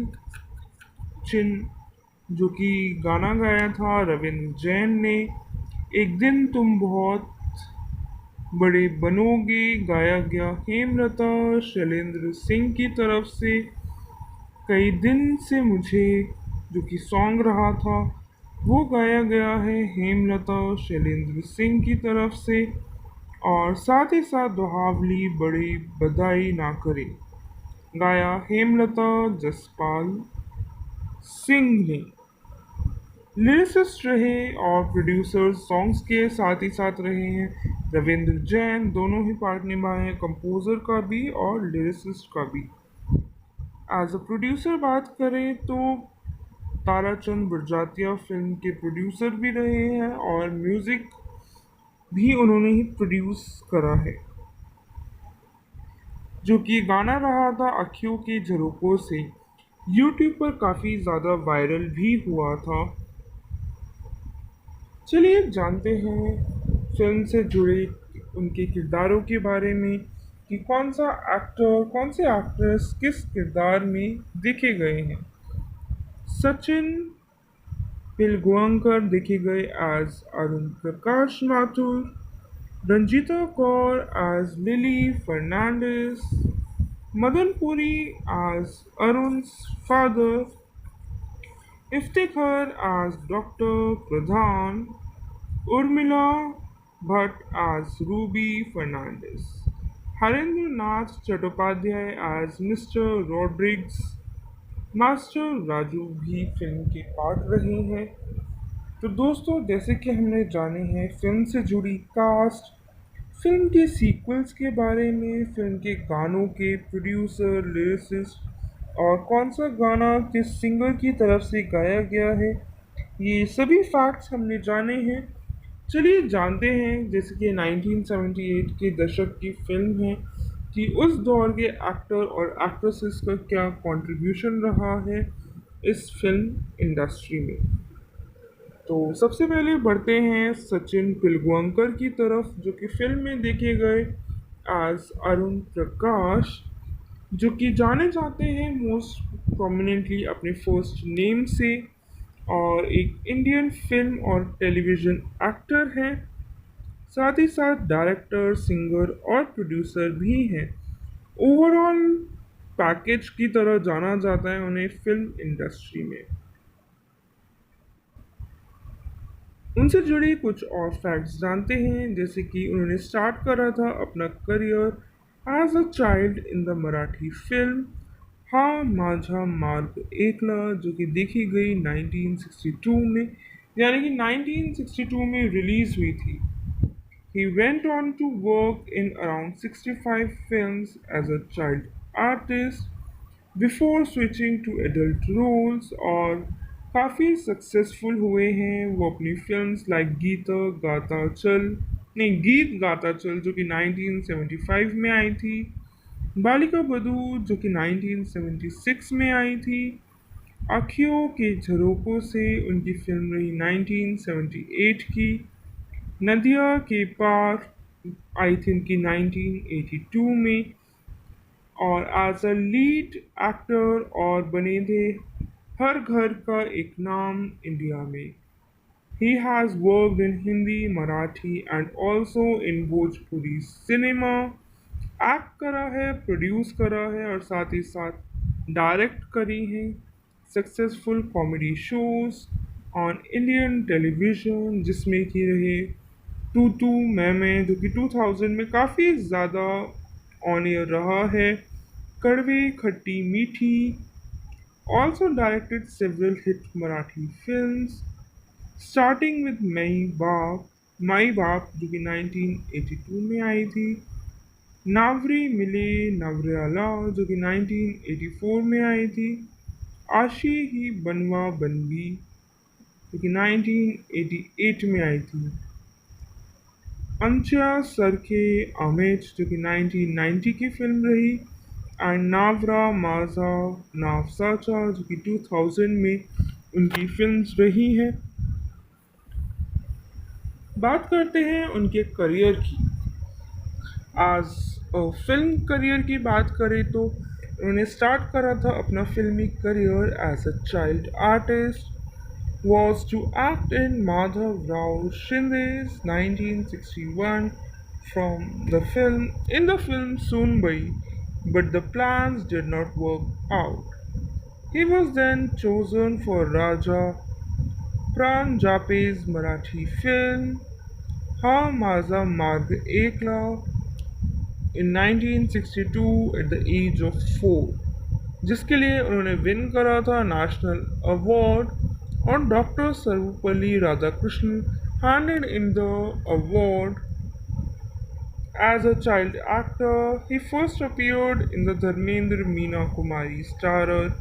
Speaker 1: चिन्ह, जो कि गाना गाया था रविंद्र जैन ने। एक दिन तुम बहुत बड़े बनोगे गाया गया हेमलता शैलेंद्र सिंह की तरफ से। कई दिन से मुझे जो कि सॉन्ग रहा था वो गाया गया है हेमलता शैलेंद्र सिंह की तरफ से और साथ ही साथ दोहावली बड़ी बधाई ना करे गाया हेमलता जसपाल सिंह ने लिरिसिस्ट रहे और प्रोड्यूसर सॉन्ग्स के साथ ही साथ रहे हैं रविंद्र जैन दोनों ही पार्ट निभाए हैं कंपोज़र का भी और लिरिसिस्ट का भी एज अ प्रोड्यूसर बात करें तो ताराचंद बड़जात्या फिल्म के प्रोड्यूसर भी रहे हैं और म्यूज़िक भी उन्होंने ही प्रोड्यूस करा है जो कि गाना रहा था अखियों के झरोकों से यूट्यूब पर काफ़ी ज़्यादा वायरल भी हुआ था। चलिए जानते हैं फिल्म से जुड़े उनके किरदारों के बारे में कि कौन सा एक्टर कौन से एक्ट्रेस किस किरदार में देखे गए हैं। सचिन पिलगांवकर देखे गए as Arun Prakash Mathur, Ranjita Kaur as Lily Fernandes, Madan Puri as Arun's father, Iftikhar as doctor Pradhan, Urmila Bhatt as Ruby Fernandes, Harendra Nath Chattopadhyay as mister Rodrigues, master Raju भी फिल्म के पार्ट रहे हैं। तो दोस्तों जैसे कि हमने जाने हैं फिल्म से जुड़ी कास्ट, फिल्म के सीक्वल्स के बारे में, फिल्म के गानों के प्रोड्यूसर लिरिसिस्ट और कौन सा गाना किस सिंगर की तरफ से गाया गया है, ये सभी फैक्ट्स हमने जाने हैं। चलिए जानते हैं जैसे कि 1978 के दशक की फिल्म है कि उस दौर के एक्टर और एक्ट्रेसेस का क्या कंट्रीब्यूशन रहा है इस फिल्म इंडस्ट्री में। तो सबसे पहले बढ़ते हैं सचिन पिलगांवकर की तरफ जो कि फिल्म में देखे गए एज अरुण प्रकाश, जो कि जाने जाते हैं मोस्ट प्रोमिनेंटली अपने फर्स्ट नेम से और एक इंडियन फिल्म और टेलीविज़न एक्टर हैं, साथ ही साथ डायरेक्टर सिंगर और प्रोड्यूसर भी हैं। ओवरऑल पैकेज की तरह जाना जाता है उन्हें फिल्म इंडस्ट्री में। उनसे जुड़ी कुछ और फैक्ट्स जानते हैं जैसे कि उन्होंने स्टार्ट करा था अपना career as a child in the Marathi film Ha Maza मार्ग एकला जो कि देखी गई 1962 में, यानी कि 1962 में रिलीज हुई थी। He went on to work in around 65 films as a child artist before switching to adult roles और काफ़ी सक्सेसफुल हुए हैं वो अपनी फिल्म्स लाइक गीत गाता चल जो कि 1975 में आई थी, बालिका बधू जो कि 1976 में आई थी, अखियों के झरोकों से उनकी फिल्म रही 1978 की, नदिया के पार आई थी उनकी 1982 में और एज अ लीड एक्टर और बने थे हर घर का एक नाम इंडिया में। He has worked in Hindi Marathi and also in Bhojpuri cinema, act करा है प्रोड्यूस करा है और साथ ही साथ डायरेक्ट करी हैं successful comedy shows on Indian television जिसमें कि रहे टू टू मैं जो कि 2000 में काफ़ी ज़्यादा ऑन एयर रहा है, कड़वी खट्टी मीठी, also directed several hit Marathi films starting with माई बाप जो कि 1982 में आई थी, नावरी मिले नवरेला जो कि 1984 में आई थी, आशी ही बनवा बनवी जो कि 1988 में आई थी, अंचा सरखे आमेच जो कि 1990 की फिल्म रही एंड नावरा माजा नावसाचा जो कि 2000 में उनकी फिल्म्स रही हैं। बात करते हैं उनके करियर की। आज फिल्म करियर की बात करें तो उन्होंने स्टार्ट करा था अपना फिल्मी career as a child artist was to act in Madhav Rao Shinde's 1961 in the film Sunbai, but the plans did not work out. He was then chosen for Raja Pranjape's Marathi film Ha Maza Marg Ekla in 1962 at the age of 4, जिसके लिए उन्होंने विन करा था नेशनल अवार्ड और doctor Sarvepalli Radhakrishnan handed in the award. As a child actor, he first appeared in the Dharmendra Meena Kumari starrer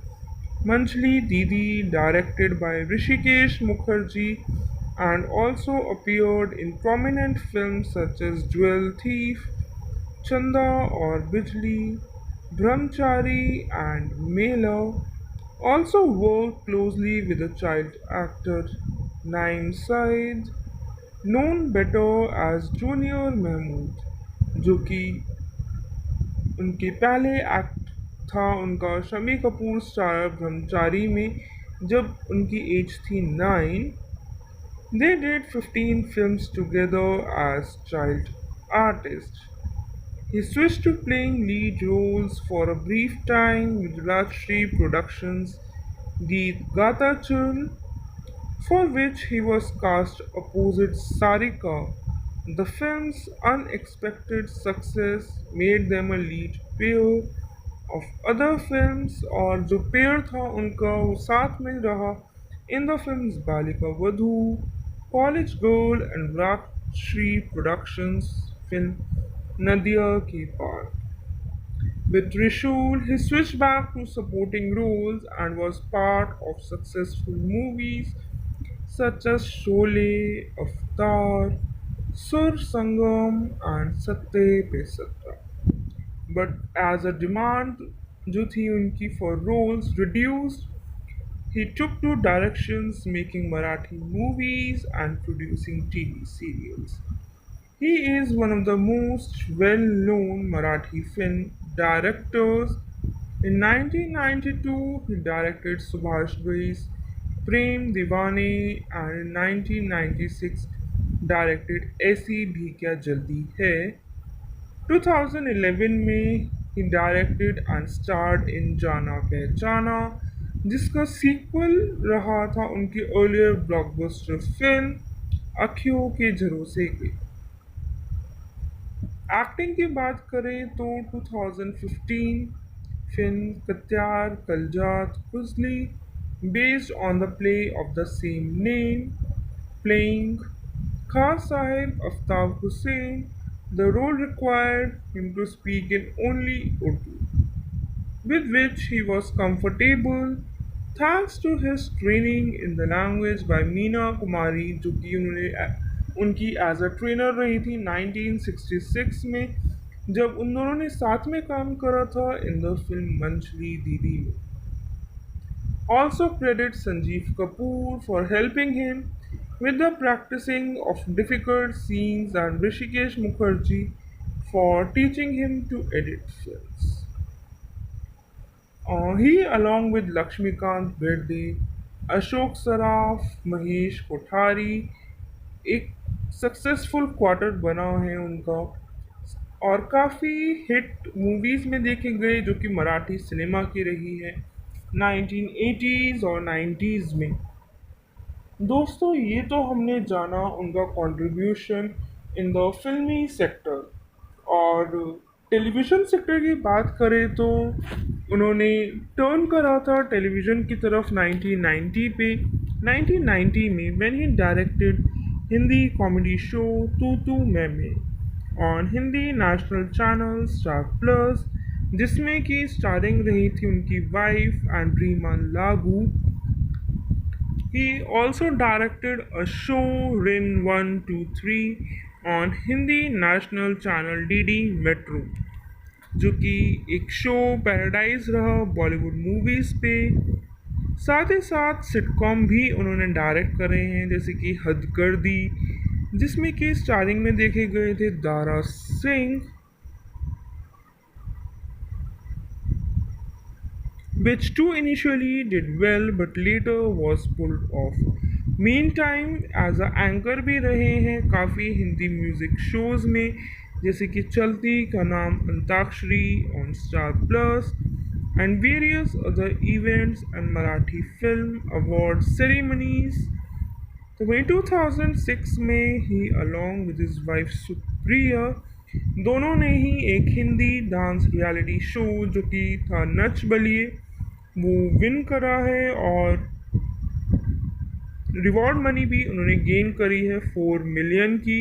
Speaker 1: Manjli Didi, directed by Rishikesh Mukherjee, and also appeared in prominent films such as Jewel Thief, Chanda or Bijli, Brahmachari, and Mela. Also worked closely with the child actor Naim Said, known better as junior Mehmood, जो कि उनके पहले एक्ट था उनका शम्मी कपूर स्टार ब्रह्मचारी में जब उनकी एज थी 9. They did 15 films together as child artists. He switched to playing lead roles for a brief time with Rajshri Productions' Geet Gata Chul, for which he was cast opposite Sarika. The film's unexpected success made them a lead pair of other films और जो पेयर था उनका वो साथ में रहा in the films Balika Vadhu, College Girl and Rajshri Productions film Nadiya Ke Paar. With Trishul, he switched back to supporting roles and was part of successful movies such as Sholay, Avatar, Sur Sangam, and Satte Pe Satra. But as a demand जो थी उनकी for roles reduced, he took to directions making Marathi movies and producing TV serials. He is one of the most well-known Marathi film directors. In 1992, he directed Subhash Ghai's Prem Deewane and in 1996 directed ऐसी भी क्या जल्दी है. 2011 में he directed and starred in जाना पहचाना, जिसका सीक्वल रहा था उनकी अर्लियर ब्लॉकबस्टर फिल्म अखियों के झरोसे के. एक्टिंग की बात करें तो 2015 फिल्म कत्यार कलजात खुजली based on the play of the same name, playing Khan Sahib Aftab Hussain. The role required him to speak in only Urdu, with which he was comfortable thanks to his training in the language by Meena Kumari जो कि उनकी एज अ ट्रेनर रही थी 1966 में जब उन दोनों ने साथ में काम करा था इन द फिल्म मंचली दीदी में. Also credit Sanjeev Kapoor for helping him with the practicing of difficult scenes and Rishikesh Mukherjee for teaching him to edit films. He, along with Lakshmikant Berde, Ashok Saraf, Mahesh Kothari, एक सक्सेसफुल क्वार्टर बना है उनका और काफ़ी हिट मूवीज़ में देखे गए जो कि मराठी सिनेमा की रही है 1980s और 90s में. दोस्तों ये तो हमने जाना उनका कंट्रीब्यूशन इन द फिल्मी सेक्टर. और टेलीविज़न सेक्टर की बात करें तो उन्होंने टर्न करा था टेलीविज़न की तरफ 1990 पे 1990 में when he directed Hindi comedy show तू तू मैं on Hindi national channel star plus, जिसमें कि स्टारिंग रही थी उनकी वाइफ एंड्रीमा लागू. He also directed a show Rin 123 on Hindi national channel DD metro, जो कि एक शो पैराडाइज रहा बॉलीवुड मूवीज़ पे. साथ ही साथ सिटकॉम भी उन्होंने डायरेक्ट करे हैं जैसे कि हद कर दी, जिसमें कि स्टारिंग में देखे गए थे Dara Singh, which too initially did well but later was pulled off. Meantime as a anchor भी रहे हैं काफ़ी हिंदी म्यूज़िक शोज़ में जैसे कि चलती का नाम antakshari on star plus, and various other events and Marathi film award ceremonies. तो वही 2006 में ही along with his wife Supriya दोनों ने ही एक हिंदी डांस रियलिटी शो जो कि था नच बलिए वो विन करा है और रिवॉर्ड मनी भी उन्होंने गेन करी है 4 मिलियन की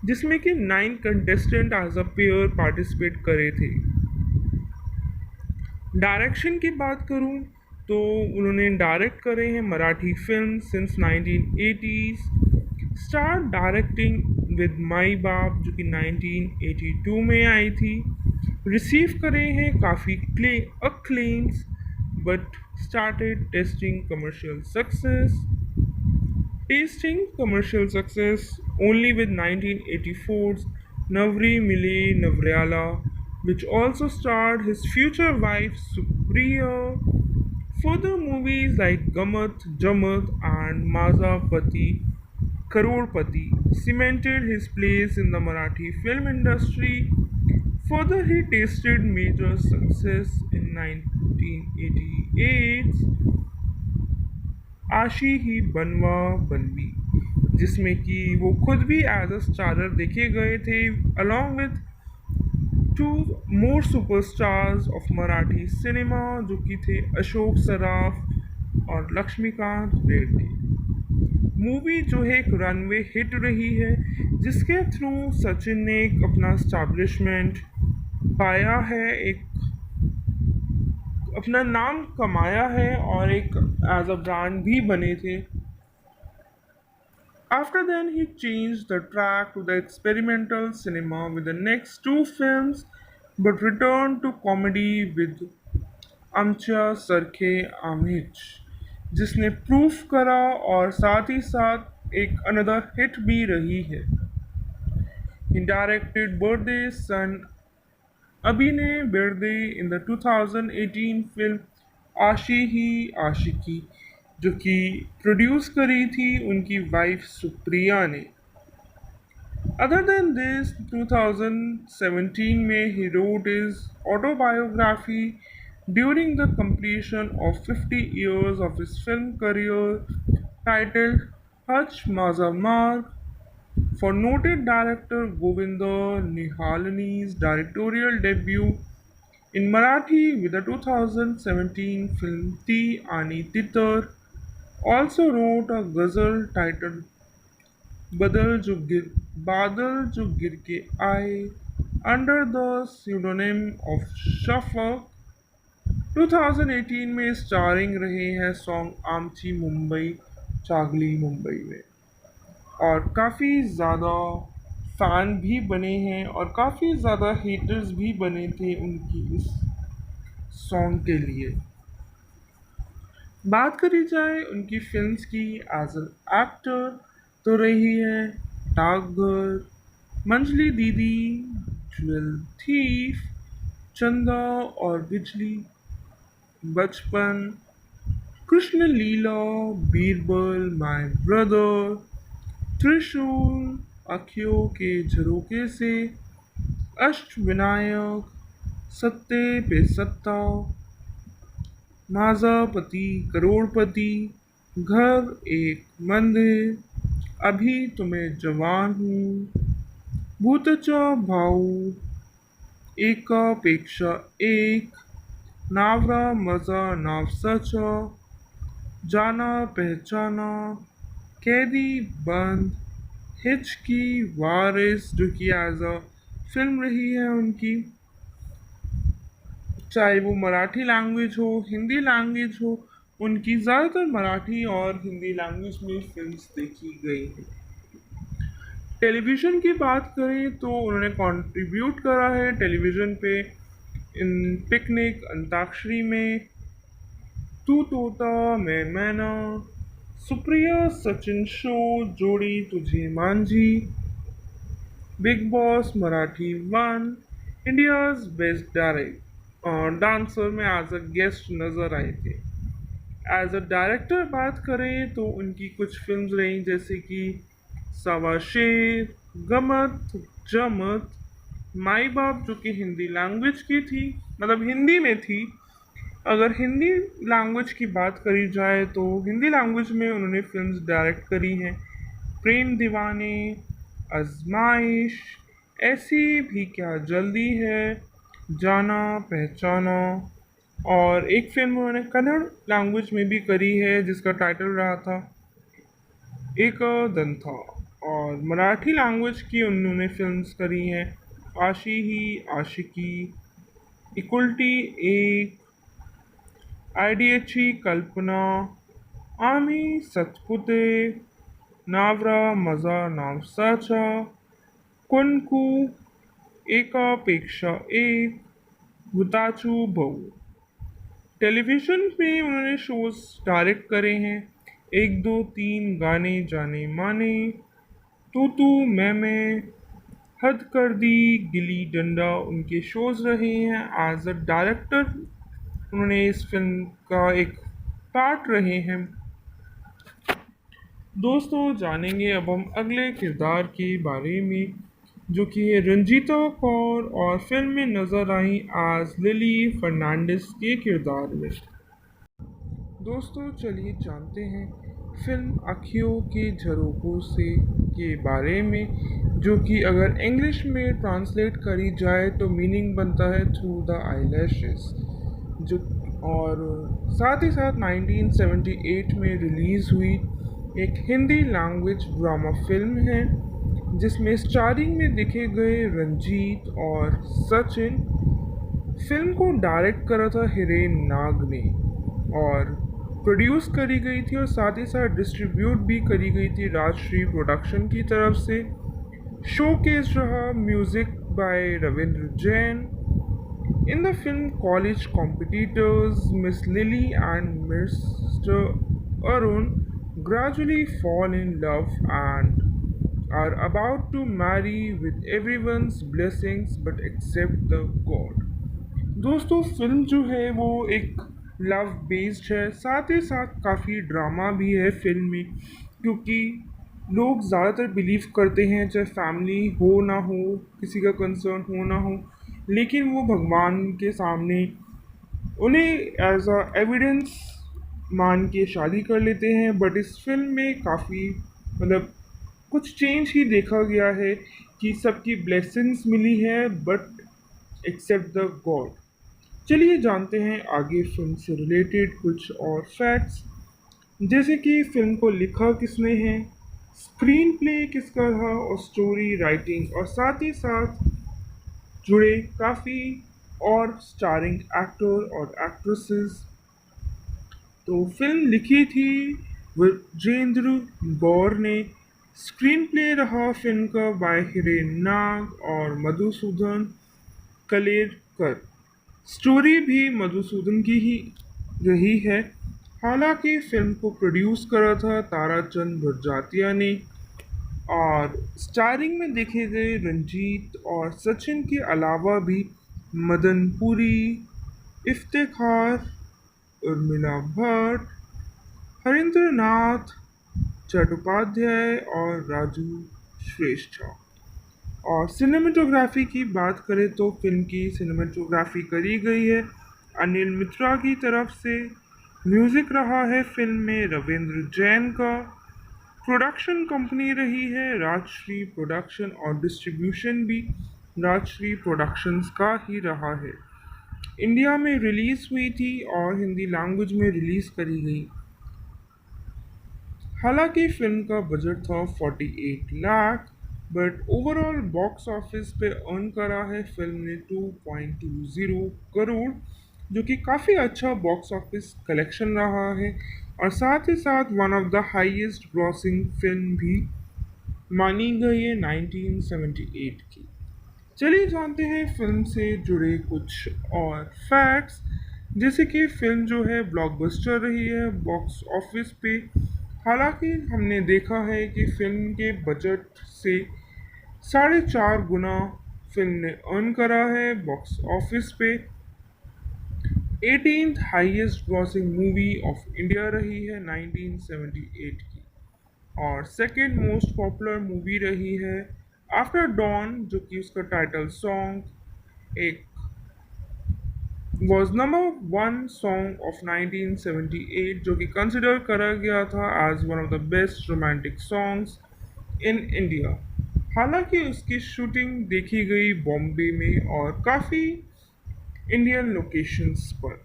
Speaker 1: जिसमें कि 9 contestant as a pair participate करे थे। डायरेक्शन की बात करूं तो उन्होंने डायरेक्ट करे हैं Marathi film since 1980s। Start directing with my बाप जो कि 1982 में आई थी। रिसीव करे हैं काफ़ी acclaims but started testing commercial success tasting commercial success only with 1984's Navri Mile Navryala, which also starred his future wife Supriya. Further movies like Gamat, Jamat, and Mazapati Karorpati cemented his place in the Marathi film industry. Further, he tasted major success in 1988's आशी ही बनवा बनवी जिसमें कि वो खुद भी एज अ स्टारर देखे गए थे along with two more superstars of Marathi cinema जो कि थे अशोक सराफ और लक्ष्मीकांत बेर्डे। मूवी जो है एक रनवे हिट रही है जिसके थ्रू सचिन ने एक अपना स्टैब्लिशमेंट पाया है एक अपना नाम कमाया है और एक एज अ ब्रांड भी बने थे। After then, he changed the track to the experimental cinema with the next two films, but returned to comedy with Amcha Sarkhe Amich, जिसने प्रूफ करा और साथ ही साथ एक अनदर हिट भी रही है। He directed Birthday Son Abhinay Birthday in the 2018 film आशी ही आशिकी जो कि प्रोड्यूस करी थी उनकी वाइफ सुप्रिया ने। अदर देन दिस 2017 में he wrote is autobiography during the completion of 50 years of his film career titled Hutch Maza Marg for noted director Govinda Nihalani's directorial debut in Marathi with the 2017 film Ti Ani Titar, also wrote a ghazal titled बादल जो गिर के आए under the pseudonym of Shafaq। 2018 में स्टारिंग रहे हैं सॉन्ग आमची मुंबई चागली मुंबई में और काफ़ी ज़्यादा फ़ैन भी बने हैं और काफ़ी ज़्यादा हेटर्स भी बने थे उनकी इस सॉन्ग के लिए। बात करी जाए उनकी फिल्म्स की एज एन एक्टर तो रही है डाकघर, मंजली दीदी, ज्वेल थीफ, चंदा और बिजली, बचपन, कृष्ण लीला, बीरबल, माय ब्रदर, त्रिशूल, अखियों के झरोके से, अष्टविनायक, सत्ते पे सत्ता, नाजापति करोड़पति, घर एक मंदिर, अभी तुम्हें जवान हूँ, भूतचा भाऊ, एकापेक्षा एक, नावरा मजा नावसाचा, जाना पहचाना, कैदी बंद, हिचकी, वारिस जो कि एज अ फिल्म रही है उनकी, चाहे वो मराठी लैंग्वेज हो हिंदी लैंग्वेज हो उनकी ज़्यादातर मराठी और हिंदी लैंग्वेज में फिल्म्स देखी गई हैं। टेलीविज़न की बात करें तो उन्होंने कंट्रीब्यूट करा है टेलीविज़न पे इन पिकनिक, अंताक्षरी में, तू तोता मैं मैना, सुप्रिया सचिन शो, जोड़ी तुझे Manjhi, big boss Marathi one, India's best direct और डांसर में एज अ गेस्ट नज़र आए थे। एज अ डायरेक्टर बात करें तो उनकी कुछ फिल्म्स रहीं जैसे कि सवा शेर, गमत, जमत, माई बाप जो कि हिंदी लैंग्वेज की थी मतलब हिंदी में थी अगर हिंदी लैंग्वेज की बात करी जाए तो हिंदी लैंग्वेज में उन्होंने फिल्म्स डायरेक्ट करी हैं। प्रेम दीवाने, आजमाइश, ऐसी भी क्या जल्दी है, जाना पहचाना, और एक फिल्म उन्होंने कन्नड़ लैंग्वेज में भी करी है जिसका टाइटल रहा था एक दंथा। और मराठी लैंग्वेज की उन्होंने फिल्म्स करी हैं आशी ही आशिकी, इक्वलिटी एक, आयडीएची कल्पना, आम्ही सतपुते, नावरा मजा नावसाचा, कुनकू, एकापेक्षा एक, भुताचू बहु। टेलीविज़न में उन्होंने शोज़ डायरेक्ट करे हैं एक दो तीन, गाने जाने माने, तू मैं, हद कर दी, गिल्ली डंडा उनके शोज़ रहे हैं। एज अ डायरेक्टर उन्होंने इस फिल्म का एक पार्ट रहे हैं। दोस्तों जानेंगे अब हम अगले किरदार के बारे में जो कि है रंजीता कौर, और फिल्म में नज़र आई आज लिली फर्नांडिस के किरदार में। दोस्तों चलिए जानते हैं फिल्म आँखियों के झरोखों से के बारे में जो कि अगर इंग्लिश में ट्रांसलेट करी जाए तो मीनिंग बनता है थ्रू द आईलैशेस। जो और साथ ही साथ 1978 में रिलीज़ हुई एक हिंदी लैंग्वेज ड्रामा फिल्म है जिसमें स्टारिंग में दिखे गए रंजीत और सचिन। फिल्म को डायरेक्ट करा था हिरेन नाग ने, और प्रोड्यूस करी गई थी और साथ ही साथ डिस्ट्रीब्यूट भी करी गई थी राजश्री प्रोडक्शन की तरफ से। शोकेस रहा music by Ravindra Jain. In the film, college competitors Miss Lily and Mr. Arun gradually fall in love and are about to marry with everyone's blessings but except the God। दोस्तों फिल्म जो है वो एक लव बेस्ड है, साथ ही साथ काफ़ी ड्रामा भी है फिल्म में, क्योंकि लोग ज़्यादातर बिलीव करते हैं चाहे फैमिली हो ना हो, किसी का कंसर्न हो ना हो, लेकिन वो भगवान के सामने उन्हें एज अ एविडेंस मान के शादी कर लेते हैं। बट इस फिल्म में काफ़ी मतलब कुछ चेंज ही देखा गया है कि सबकी ब्लेसिंग्स मिली है बट एक्सेप्ट द गॉड। चलिए जानते हैं आगे फिल्म से रिलेटेड कुछ और फैक्ट्स, जैसे कि फिल्म को लिखा किसने है, स्क्रीन प्ले किसका था, और स्टोरी राइटिंग, और साथ ही साथ जुड़े काफ़ी और स्टारिंग एक्टर और एक्ट्रेसेस। तो फिल्म लिखी थी विजेंद्र गौर ने, स्क्रीन प्ले रहा फिल्म का बाय हिरेन नाग और मधुसूदन कलेरकर। स्टोरी भी मधुसूदन की ही रही है। हालांकि फिल्म को प्रोड्यूस करा था ताराचंद बड़जात्या ने, और स्टारिंग में देखे गए रंजीत और सचिन के अलावा भी मदन पुरी, इफ्तिखार, उर्मिला भट्ट, हरिंद्र नाथ चट्टोपाध्याय और राजू श्रेष्ठ। और सिनेमेटोग्राफी की बात करें तो फिल्म की सिनेमेटोग्राफी करी गई है अनिल मित्रा की तरफ से। म्यूज़िक रहा है फिल्म में रविंद्र जैन का। प्रोडक्शन कंपनी रही है राजश्री प्रोडक्शन, और डिस्ट्रीब्यूशन भी राजश्री प्रोडक्शंस का ही रहा है। इंडिया में रिलीज़ हुई थी और हिंदी लैंग्वेज में रिलीज़ करी गई। हालांकि फिल्म का बजट था 48 lakh, but overall box office पे अर्न करा है फिल्म ने 2.20 करोड़, जो कि काफ़ी अच्छा बॉक्स ऑफिस कलेक्शन रहा है, और साथ ही साथ one of the highest grossing film भी मानी गई है 1978 की। चलिए जानते हैं फिल्म से जुड़े कुछ और फैक्ट्स, जैसे कि फिल्म जो है ब्लॉकबस्टर रही है बॉक्स ऑफिस पे। हालांकि हमने देखा है कि फिल्म के बजट से 4.5 गुना फिल्म ने अर्न करा है बॉक्स ऑफिस पे। 18th highest grossing movie of India रही है 1978 की, और सेकेंड मोस्ट पॉपुलर मूवी रही है आफ्टर डॉन, जो कि उसका टाइटल सॉन्ग एक was number one song of 1978 जो कि कंसिडर करा गया था as one of the best romantic songs in India. हालांकि उसकी शूटिंग देखी गई बॉम्बे में और काफ़ी इंडियन लोकेशंस पर।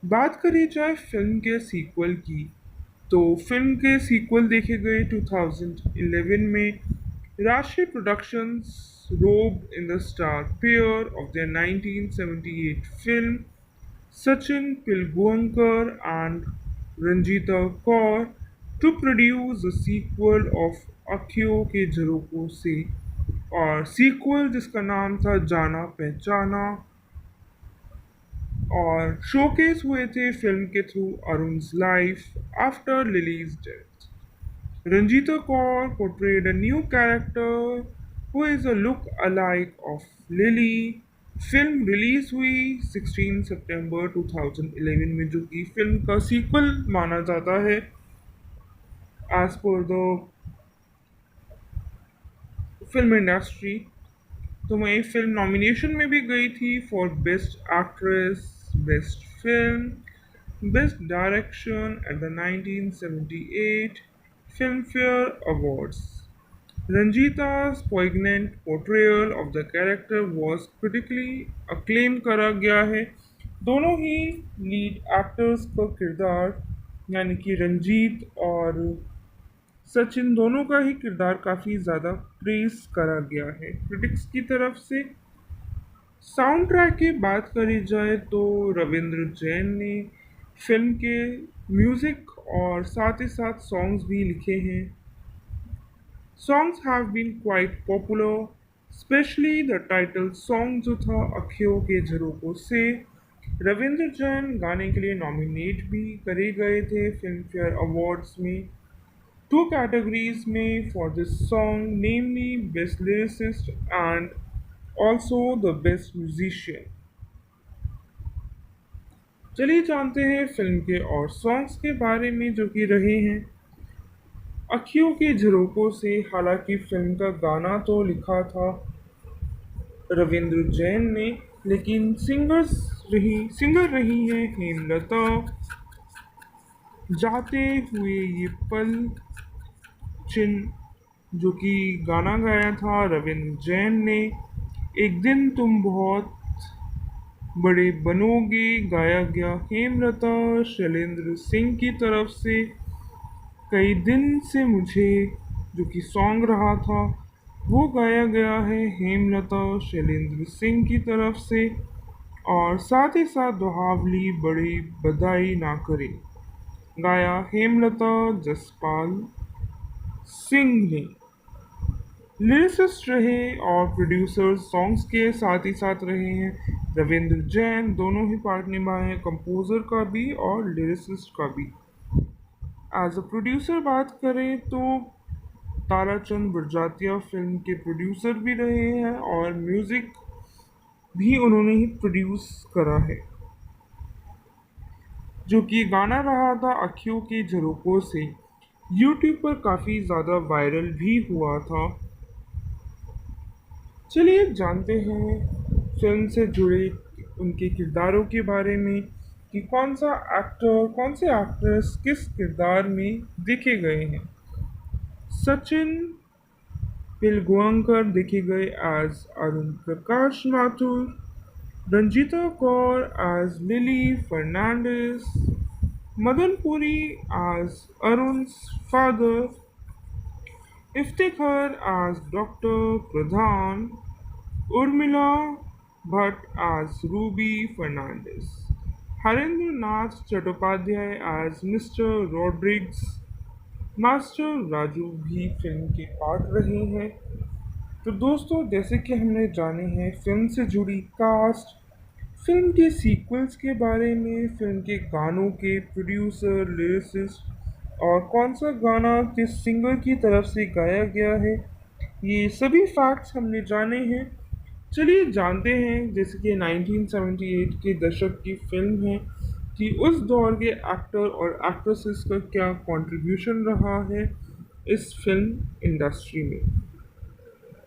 Speaker 1: बात करी जाए फिल्म के सीक्वल की, तो फिल्म के सीक्वल देखे गए 2011 में। Rashi productions robed in the star pair of their 1978 film Sachin Pilgaonkar and Ranjita Kaur to produce a sequel of अखियों के झरोकों से, और सीक्वल जिसका नाम था जाना पहचाना, और शोकेस हुए थे फिल्म के through Arun's life after Lily's death. Ranjita Kaur portrayed a new character who is a look-alike of Lily। Film release हुई 16 सितंबर 2011 में, जो कि फिल्म का सीक्वल माना जाता है as per the film industry. तो वही फिल्म नॉमिनेशन में भी गई थी for best actress, best film, best direction at the 1978 Filmfare awards. Ranjita's poignant portrayal of the character was critically acclaimed करा गया है। दोनों ही लीड एक्टर्स का किरदार, यानी कि रंजीत और सचिन, दोनों का ही किरदार काफ़ी ज़्यादा प्रेस करा गया है क्रिटिक्स की तरफ से। साउंड ट्रैक की बात करी जाए तो रविंद्र जैन ने फिल्म के म्यूज़िक और साथ ही साथ सॉन्ग्स भी लिखे हैं। Songs have been quite popular, especially the title song जो था अखियों के झरोकों से। रविंद्र जैन गाने के लिए नॉमिनेट भी करे गए थे फिल्म फेयर अवार्ड्स में, टू कैटेगरीज में for this song, namely best lyricist and also the best musician. चलिए जानते हैं फिल्म के और सॉन्ग्स के बारे में जो कि रहे हैं अखियों के झरोकों से। हालांकि फिल्म का गाना तो लिखा था रविंद्र जैन ने, लेकिन सिंगर रही है हेमलता। जाते हुए ये पल चिन्ह जो कि गाना गाया था रविंद्र जैन ने। एक दिन तुम बहुत बड़े बनोगे गाया गया हेमलता शैलेंद्र सिंह की तरफ से। कई दिन से मुझे जो कि सॉन्ग रहा था वो गाया गया है हेमलता शैलेंद्र सिंह की तरफ से, और साथ ही साथ दुहावली बड़ी बधाई ना करे गाया हेमलता जसपाल सिंह ने। लिरिसिस्ट रहे और प्रोड्यूसर सॉन्ग्स के साथ ही साथ रहे हैं रविंद्र जैन, दोनों ही पार्ट निभाए हैं, कंपोजर का भी और लिरिसिस्ट का भी। एज अ प्रोड्यूसर बात करें तो ताराचंद बड़जात्या फिल्म के प्रोड्यूसर भी रहे हैं और म्यूज़िक भी उन्होंने ही प्रोड्यूस करा है, जो कि गाना रहा था अखियों के झरोकों से। यूट्यूब पर काफ़ी ज़्यादा वायरल भी हुआ था। चलिए जानते हैं फिल्म से जुड़े उनके किरदारों के बारे में कि कौन सा एक्टर, कौन से एक्ट्रेस किस किरदार में देखे गए हैं। सचिन पिलगांवकर देखे गए as Arun Prakash Mathur, Ranjita Kaur as Lily Fernandes, Madan Puri as Arun's father, Iftikhar as doctor Pradhan, Urmila Bhatt as Ruby Fernandes, Harendra Nath Chattopadhyay as mister Rodrigues, master Raju भी फिल्म के पार्ट रहे हैं। तो दोस्तों, जैसे कि हमने जाने हैं फिल्म से जुड़ी कास्ट, फिल्म के सीक्वल्स के बारे में, फिल्म के गानों के प्रोड्यूसर, लिरिसिस्ट और कौन सा गाना किस सिंगर की तरफ से गाया गया है, ये सभी फैक्ट्स हमने जाने हैं। चलिए जानते हैं, जैसे कि 1978 के दशक की फिल्म है, कि उस दौर के एक्टर और एक्ट्रेसेस का क्या कंट्रीब्यूशन रहा है इस फिल्म इंडस्ट्री में।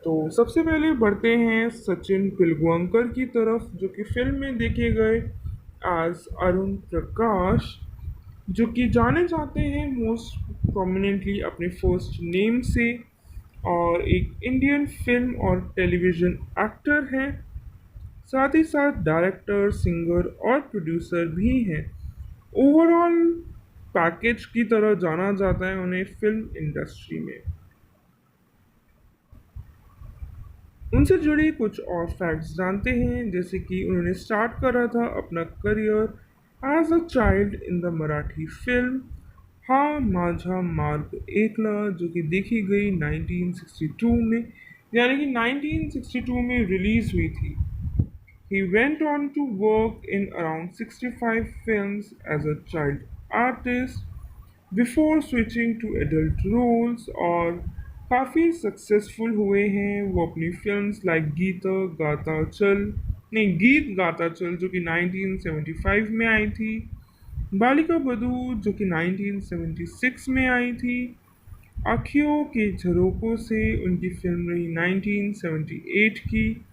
Speaker 1: तो सबसे पहले बढ़ते हैं सचिन पिलगांवकर की तरफ, जो कि फिल्म में देखे गए एज अरुण प्रकाश, जो कि जाने जाते हैं मोस्ट प्रोमिनेंटली अपने फर्स्ट नेम से, और एक इंडियन फिल्म और टेलीविज़न एक्टर हैं। साथ ही साथ डायरेक्टर, सिंगर और प्रोड्यूसर भी हैं। ओवरऑल पैकेज की तरह जाना जाता है उन्हें फिल्म इंडस्ट्री में। उनसे जुड़ी कुछ और फैक्ट्स जानते हैं, जैसे कि उन्होंने स्टार्ट करा था अपना career as a child in the Marathi film Ha Maza मार्ग एकला, जो कि देखी गई 1962 में, यानी कि 1962 में रिलीज हुई थी। He went on to work in around 65 films as a child artist before switching to adult roles, और काफ़ी सक्सेसफुल हुए हैं वो अपनी फिल्म्स लाइक गीत गाता चल जो कि 1975 में आई थी, बालिका बधू जो कि 1976 में आई थी, आँखियों के झरोकों से उनकी फिल्म रही 1978 की,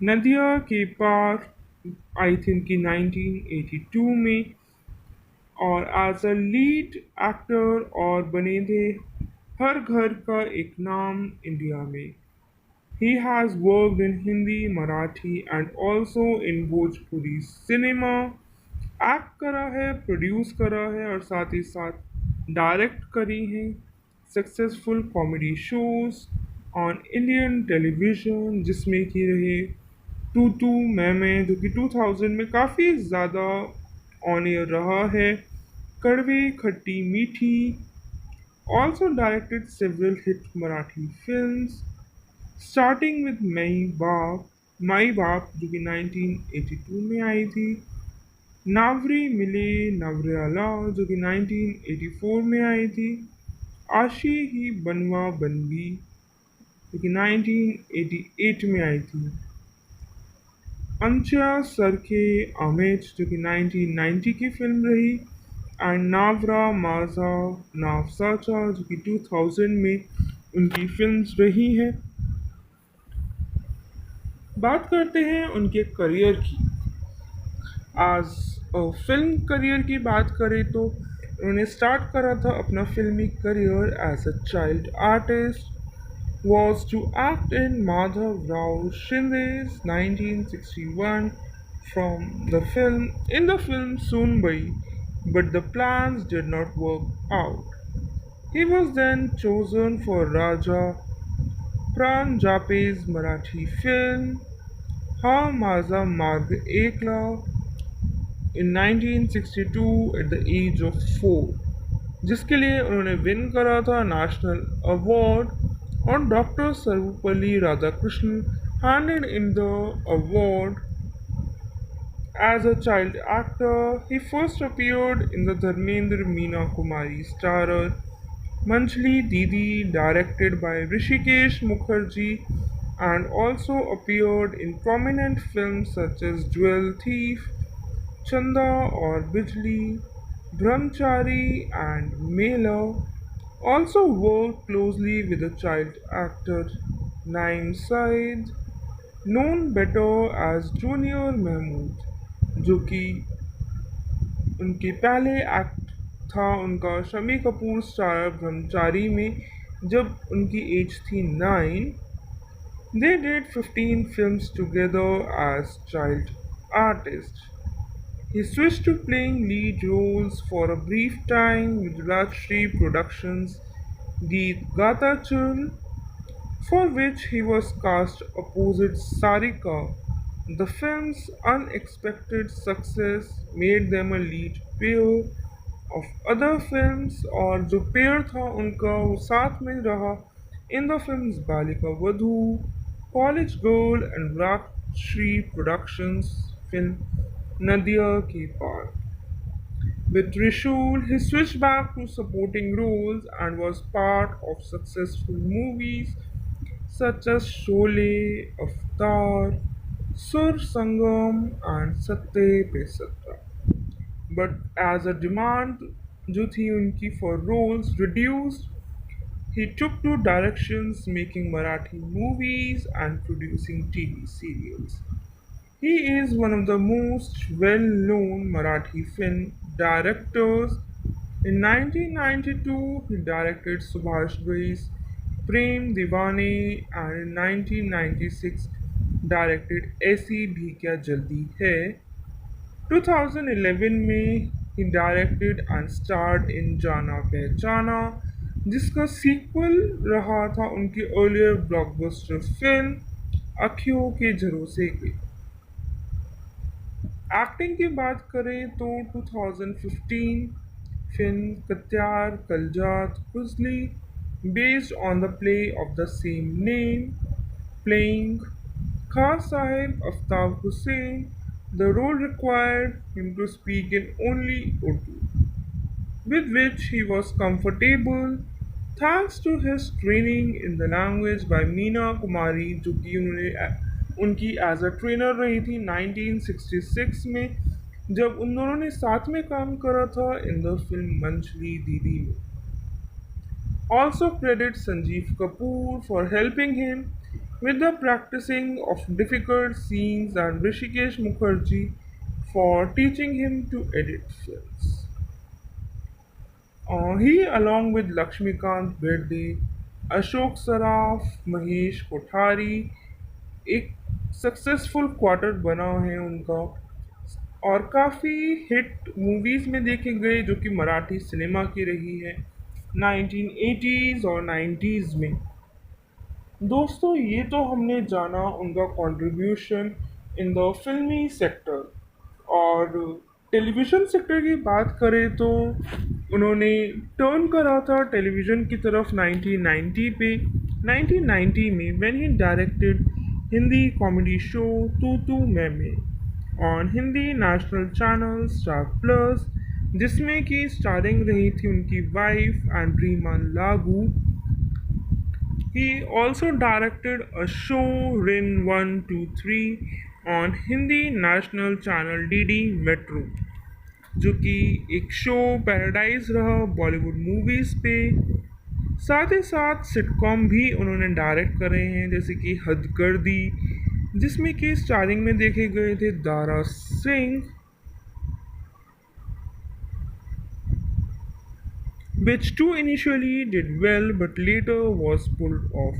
Speaker 1: नदिया के पार आई थी उनकी 1982 में, और एज अ लीड एक्टर और बने थे हर घर का एक नाम इंडिया में। He has worked in Hindi, Marathi and also in Bhojpuri cinema. Act करा है, प्रोड्यूस करा है और साथ ही साथ डायरेक्ट करी हैं successful comedy shows on Indian television, जिसमें कि रहे टू टू मैं जो कि 2000 में काफ़ी ज़्यादा ऑन एयर रहा है, कड़वी खट्टी मीठी, also directed several hit Marathi films, starting with माई बाप जो कि 1982 में आई थी, नावरी मिले नवरेला जो कि 1984 में आई थी, आशी ही बनवा बनवी जो कि 1988 में आई थी, अंचा सरखे आमेच जो कि 1990 की फिल्म रही, एंड नावरा माजा नावसाचा जो कि 2000 में उनकी फिल्म्स रही हैं। बात करते हैं उनके करियर की। आज फिल्म करियर की बात करें तो उन्होंने स्टार्ट करा था अपना फिल्मी career as a child artist, was to act in Madhav Rao Shinde's 1961 from the film Soonbai, but the plans did not work out. He was then chosen for Raja Pran Jape's Marathi film Ha Maza Marg Ekla in 1962 at the age of 4, जिसके लिए उन्होंने विन करा था नेशनल अवार्ड, और doctor Sarvepalli Radhakrishnan handed in the award. As a child actor, he first appeared in the Dharmendra Meena Kumari starrer Manjli Didi, directed by Rishikesh Mukherjee, and also appeared in prominent films such as Jewel Thief, Chanda or Bijli, Brahmachari, and Mela. Also worked closely with the child actor Naim Said, known better as Junior Mahmood, जो कि उनके पहले एक्ट था उनका शम्मी कपूर स्टार ब्रह्मचारी में जब उनकी एज थी 9। They did 15 films together as child artist. He switched to playing lead roles for a brief time with Rajshri Productions' Geet Gata Chul, for which he was cast opposite Sarika. The film's unexpected success made them a lead pair of other films, और जो पेयर था उनका वो साथ में रहा in the films Balika Vadhu, College Girl and Rajshri Productions film Nadiya Ke Paar. With Trishul, he switched back to supporting roles and was part of successful movies such as Sholay, Avatar, Sur Sangam, and Satte Pe Satra. But as a demand जो थी उनकी for roles reduced, He took two directions, making Marathi movies and producing TV serials. He is one of the most well-known Marathi film directors. In 1992, he directed Subhash Ghai's Prem Dewane and in 1996 directed ऐसी भी क्या जल्दी है. 2011 में he directed and starred in जाना पहचाना जिसका सीक्वल रहा था उनकी अर्लियर ब्लॉकबस्टर फिल्म अखियों के झरोसे के. एक्टिंग की बात करें तो 2015 फिल्म कत्यार कलजात खुजली based on the play of the same name, playing Khan Sahib Aftab Hussain. The role required him to speak in only Urdu, with which he was comfortable thanks to his training in the language by Meena Kumari जो कि उनकी एज अ ट्रेनर रही थी 1966 में जब उन दोनों ने साथ में काम करा था इन द फिल्म मंचली दीदी में. Also credit Sanjeev Kapoor for helping him with the practicing of difficult scenes and Rishikesh Mukherjee for teaching him to edit films. He, along with Lakshmikant Berde, Ashok Saraf, Mahesh Kothari, एक सक्सेसफुल क्वार्टर बना है उनका और काफ़ी हिट मूवीज़ में देखे गए जो कि मराठी सिनेमा की रही है 1980s और 90s में. दोस्तों ये तो हमने जाना उनका कंट्रीब्यूशन इन द फिल्मी सेक्टर. और टेलीविज़न सेक्टर की बात करें तो उन्होंने टर्न करा था टेलीविज़न की तरफ 1990 पे 1990 में when he directed Hindi comedy show तू तू मैं on Hindi national channel star plus जिसमें कि स्टारिंग रही थी उनकी वाइफ एंड्रीमा लागू. He also directed a show Rin 123 on Hindi national channel DD metro जो कि एक शो पैराडाइज रहा बॉलीवुड मूवीज़ पे. साथ ही साथ सिटकॉम भी उन्होंने डायरेक्ट करे हैं जैसे कि हद कर दी जिसमें कि स्टारिंग में देखे गए थे Dara Singh which too initially did well but later was pulled off.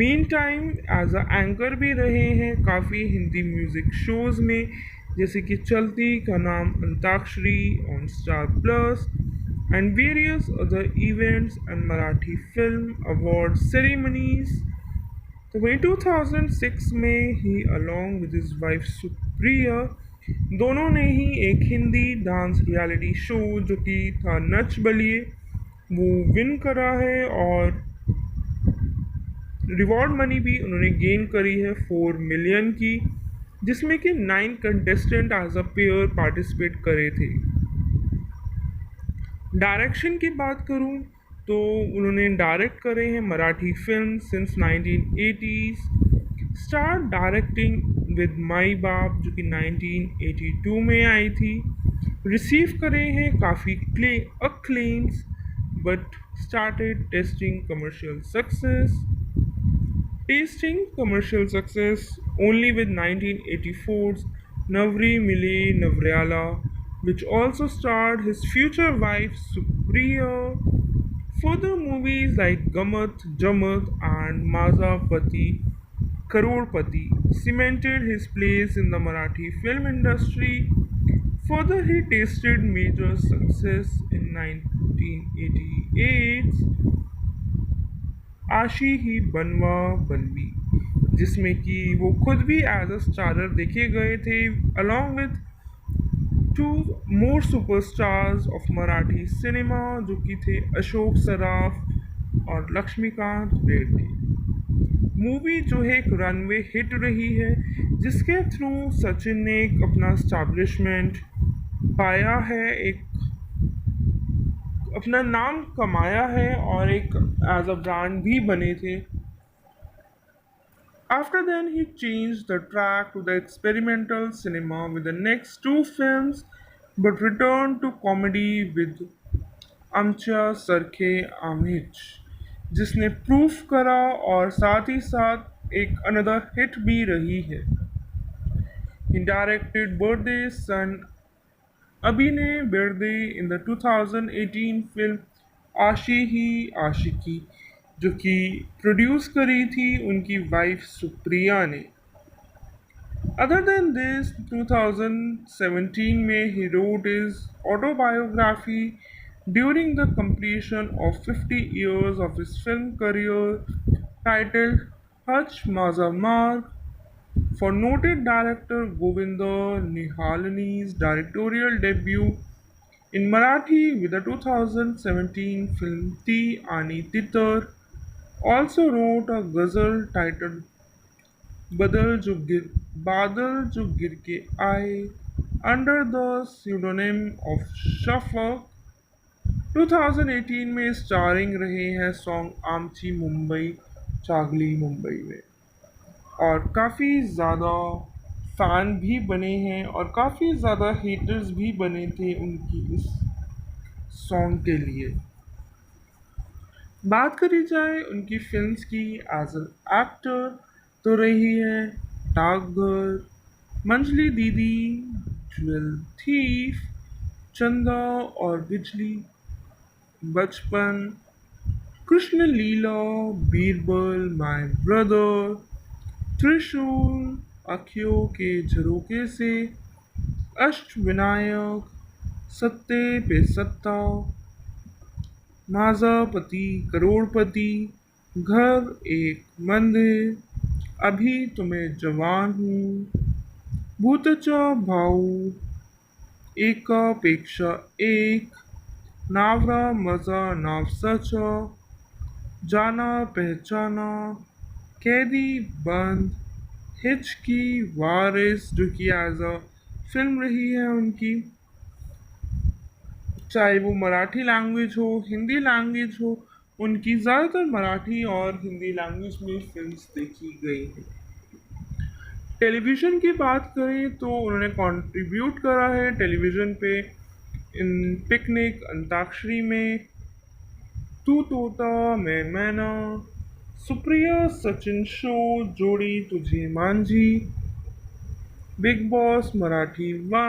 Speaker 1: Meantime as a anchor भी रहे हैं काफ़ी हिंदी म्यूज़िक शोज़ में जैसे कि चलती का नाम antakshari on star plus and various other events and Marathi film award ceremonies. तो वहीं 2006 में ही along with his wife Supriya दोनों ने ही एक हिंदी डांस रियलिटी शो जो कि था नच बलिए वो विन करा है और रिवॉर्ड मनी भी उन्होंने गेन करी है 4 मिलियन की जिसमें कि 9 contestant as a pair participate करे थे. डायरेक्शन की बात करूं तो उन्होंने डायरेक्ट करे हैं Marathi film since 1980s. Start directing with my बाप जो कि 1982 में आई थी. रिसीव करे हैं काफ़ी अक्लेम्स but started tasting commercial success only with 1984's Navri Mile Navryala, which also starred his future wife Supriya. Further movies like Gamat, Jamat and Mazapati Karorpati cemented his place in the Marathi film industry. Further, he tasted major success in 1988's आशी ही बनवा बनवी जिसमें कि वो खुद भी एज अ स्टारर देखे गए थे along with 2 more superstars of Marathi cinema जो कि थे अशोक सराफ और लक्ष्मीकांत बेर्डे. मूवी जो है एक रनवे हिट रही है जिसके थ्रू सचिन ने एक अपना स्टैब्लिशमेंट पाया है एक अपना नाम कमाया है और एक एज अ ब्रांड भी बने थे. After then he changed the track to the experimental cinema with the next 2 films but returned to comedy with Amcha Sarkhe Amich जिसने प्रूफ करा और साथ ही साथ एक अनदर हिट भी रही है। He directed Birthday Son Abhinay Birthday in the 2018 film आशी ही आशिकी, जो कि प्रोड्यूस करी थी उनकी वाइफ सुप्रिया ने। Other than this, 2017 में he wrote his autobiography during the completion of 50 years of his film career titled Hutch Maza Marg for noted director Govinda Nihalani's directorial debut in Marathi with the 2017 film Ti Ani Titar. Also wrote a ghazal titled बादल जो गिर के आए under the pseudonym of Shafaq. 2018 में स्टारिंग रहे हैं सॉन्ग आमची मुंबई चागली मुंबई में, और काफ़ी ज़्यादा फ़ैन भी बने हैं और काफ़ी ज़्यादा हेटर्स भी बने थे उनकी इस सॉन्ग के लिए। बात करी जाए उनकी फिल्म्स की एज एन एक्टर, तो रही है डाकघर, मंजली दीदी, ज्वेल थीफ, चंदा और बिजली, बचपन, कृष्ण लीला, बीरबल, माय ब्रदर, त्रिशूल, अखियों के झरोके से, अष्टविनायक, सत्ते पे सत्ता, नाजापति करोड़पति, घर एक मंदिर, अभी तो मैं जवान हूँ, भूतचा भाऊ, एकापेक्षा एक, नावरा मजा नावसाचा, जाना पहचाना, कैदी बंद, हिचकी, वारिस, जो कि एज अ फिल्म रही है उनकी, चाहे वो मराठी लैंग्वेज हो हिंदी लैंग्वेज हो, उनकी ज़्यादातर मराठी और हिंदी लैंग्वेज में फिल्म्स देखी गई हैं। टेलीविज़न की बात करें तो उन्होंने कंट्रीब्यूट करा है टेलीविज़न पे इन पिकनिक, अंताक्षरी में, तू तोता मैं मैना, सुप्रिया सचिन शो, जोड़ी तुझे मांझी, बिग बॉस मराठी 1।